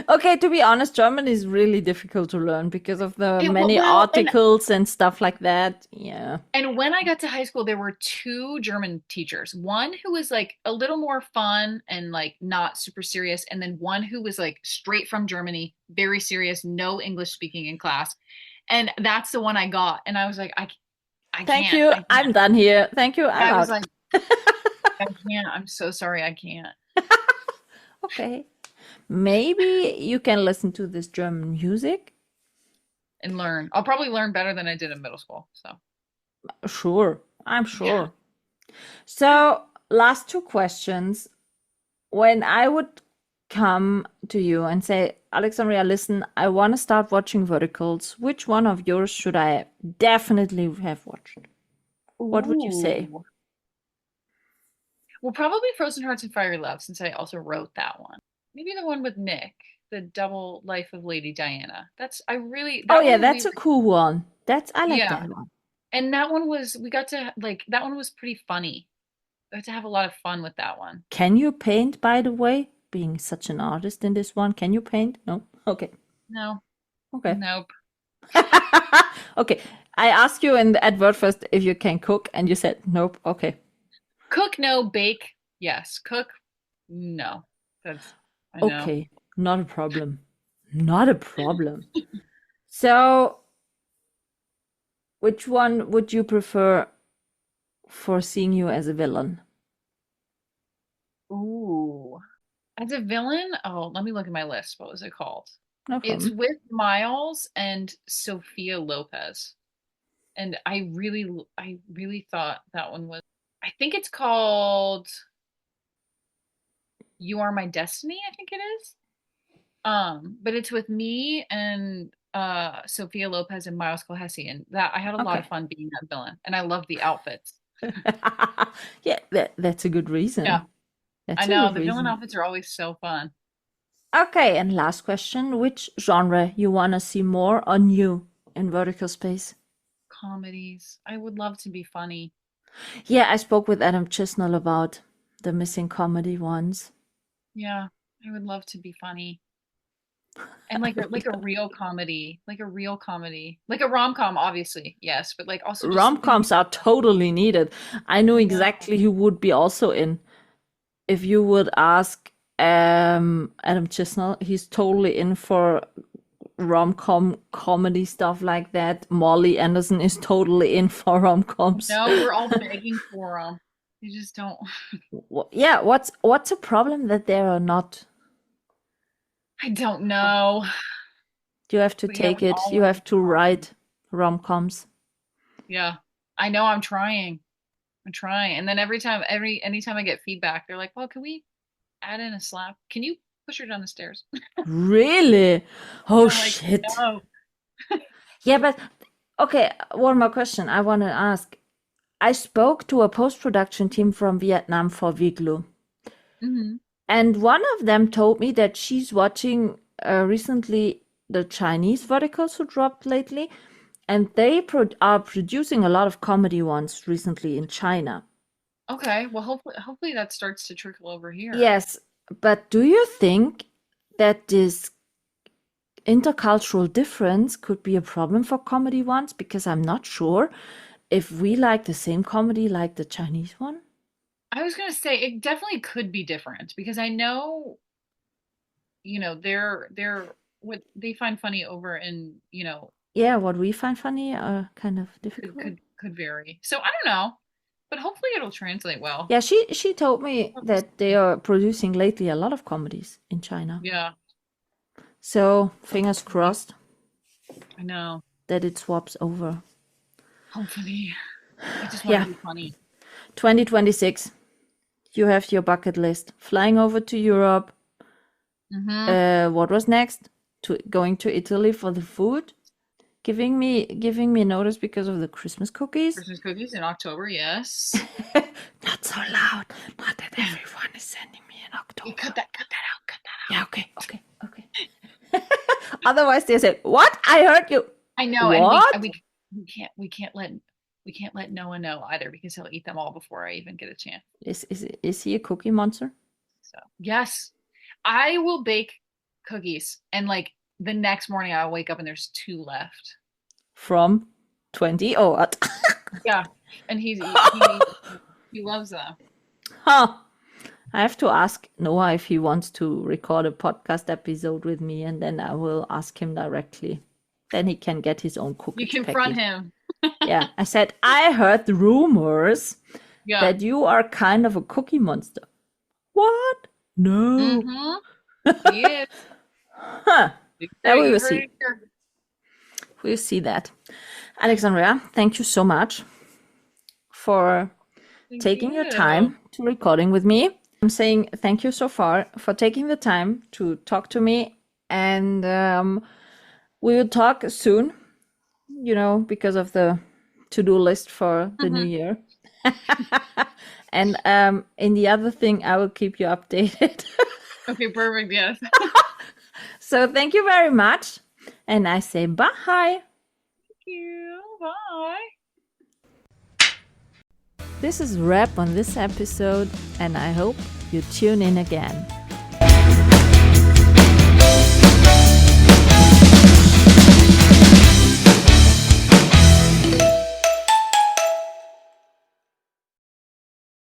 Okay, to be honest, German is really difficult to learn because of the many Well, articles and stuff like that. Yeah. and when I got to high school, there were two German teachers. One who was like a little more fun and like not super serious, and then one who was like straight from Germany, very serious, no English speaking in class. And that's the one I got. And I was like, I Thank can't. you. I can't. I'm done here. Thank you. I'm I was out. like, I can't. I'm so sorry. I can't. Okay. Maybe you can listen to this German music. And learn. I'll probably learn better than I did in middle school. So, Sure. I'm yeah. sure. So, last two questions. When I would come to you and say, Alexandria, listen, I want to start watching verticals, which one of yours should I definitely have watched? What would you say? Ooh. Well, probably Frozen Hearts and Fiery Love, since I also wrote that one. Maybe the one with Nick, the double life of Lady Diana. Oh That yeah, one that's a cool one. I like yeah. that one. And that one we got to like, that one was pretty funny. We got to have a lot of fun with that one. Can you paint, by the way? Being such an artist in this one, can you paint? No? Okay. No, Okay. nope. Okay. I asked you in at word first if you can cook, and you said nope. Okay. Cook, no. Bake, yes. Cook, no. I know. Okay. Not a problem. Not a problem. So, which one would you prefer for seeing you as a villain? Ooh. As a villain, oh, let me look at my list. What was it called? No It's problem. with Miles and Sophia Lopez. And I really thought that one was, I think it's called You Are My Destiny, I think it is. But it's with me and Sophia Lopez and Miles Cohesi, and that I had a lot of Okay. fun being that villain, and I love the outfits. Yeah, that's a good Yeah, reason. I That's a know good the villain reason. outfits are always so fun. Okay, and last question, which genre you want to see more on you in vertical space? Comedies. I would love to be funny. Yeah, I spoke with Adam Chisnell about the missing comedy ones. Yeah, I would love to be funny. And like a real comedy, like a rom-com, obviously, yes, but like also just something. Rom-coms are totally needed. I knew I know. exactly who would be also in. If you would ask Adam Chisnell, he's totally in for rom-com comedy stuff like that. Molly Anderson is totally in for rom-coms. No, we're all begging for them. You just don't. Yeah, what's a problem that there are not? I don't know. You have to But yeah, take we it. all You want to have be to funny. write rom-coms. Yeah. I know I'm trying. I'm trying. And then anytime I get feedback, they're like, well, can we add in a slap? Can you push her down the stairs? Really? Oh I'm like, shit. no. Yeah, but okay, one more question I want to ask. I spoke to a post-production team from Vietnam for Viglu, Hmm. and one of them told me that she's watching recently the Chinese verticals who dropped lately, and they are producing a lot of comedy ones recently in China. Okay. Well, hopefully that starts to trickle over here. Yes, but do you think that this intercultural difference could be a problem for comedy ones? Because I'm not sure if we like the same comedy like the Chinese one. I was gonna say it definitely could be different because I know, they're what they find funny over in, yeah, what we find funny are kind of difficult. Could vary. So I don't know, but hopefully it'll translate well. Yeah, she told me that they are producing lately a lot of comedies in China. Yeah, So fingers crossed I know. that it swaps over. Hopefully, I just want Yeah. to be funny. 2026. You have your bucket list. Flying over to Europe. What was next? Going to Italy for the food. Giving me notice because of the Christmas cookies. Christmas cookies in October, yes. Not so loud. Not that everyone is sending me in October. You cut that out. Yeah, okay. Otherwise they say, "What? I heard you." I know, What? and we can't let Noah know either because he'll eat them all before I even get a chance. Is he a cookie monster? So yes, I will bake cookies, and like the next morning I'll wake up and there's 2 left. From 20 or what? Yeah, and he loves them. Huh. I have to ask Noah if he wants to record a podcast episode with me, and then I will ask him directly. Then he can get his own cookie. You confront him. Yeah, I said, I heard the rumors Yeah. that you are kind of a cookie monster. What? No. Mm-hmm. He is. Huh. Now we will see. Heard it here. We'll see that. Alexandria, thank you so much for taking your time to recording with me. I'm saying thank you so far for taking the time to talk to me, and we will talk soon, because of the to-do list for the new year. And in the other thing, I will keep you updated. Okay, perfect, yes. So thank you very much, and I say bye. Thank you. Bye. This is a wrap on this episode, and I hope you tune in again.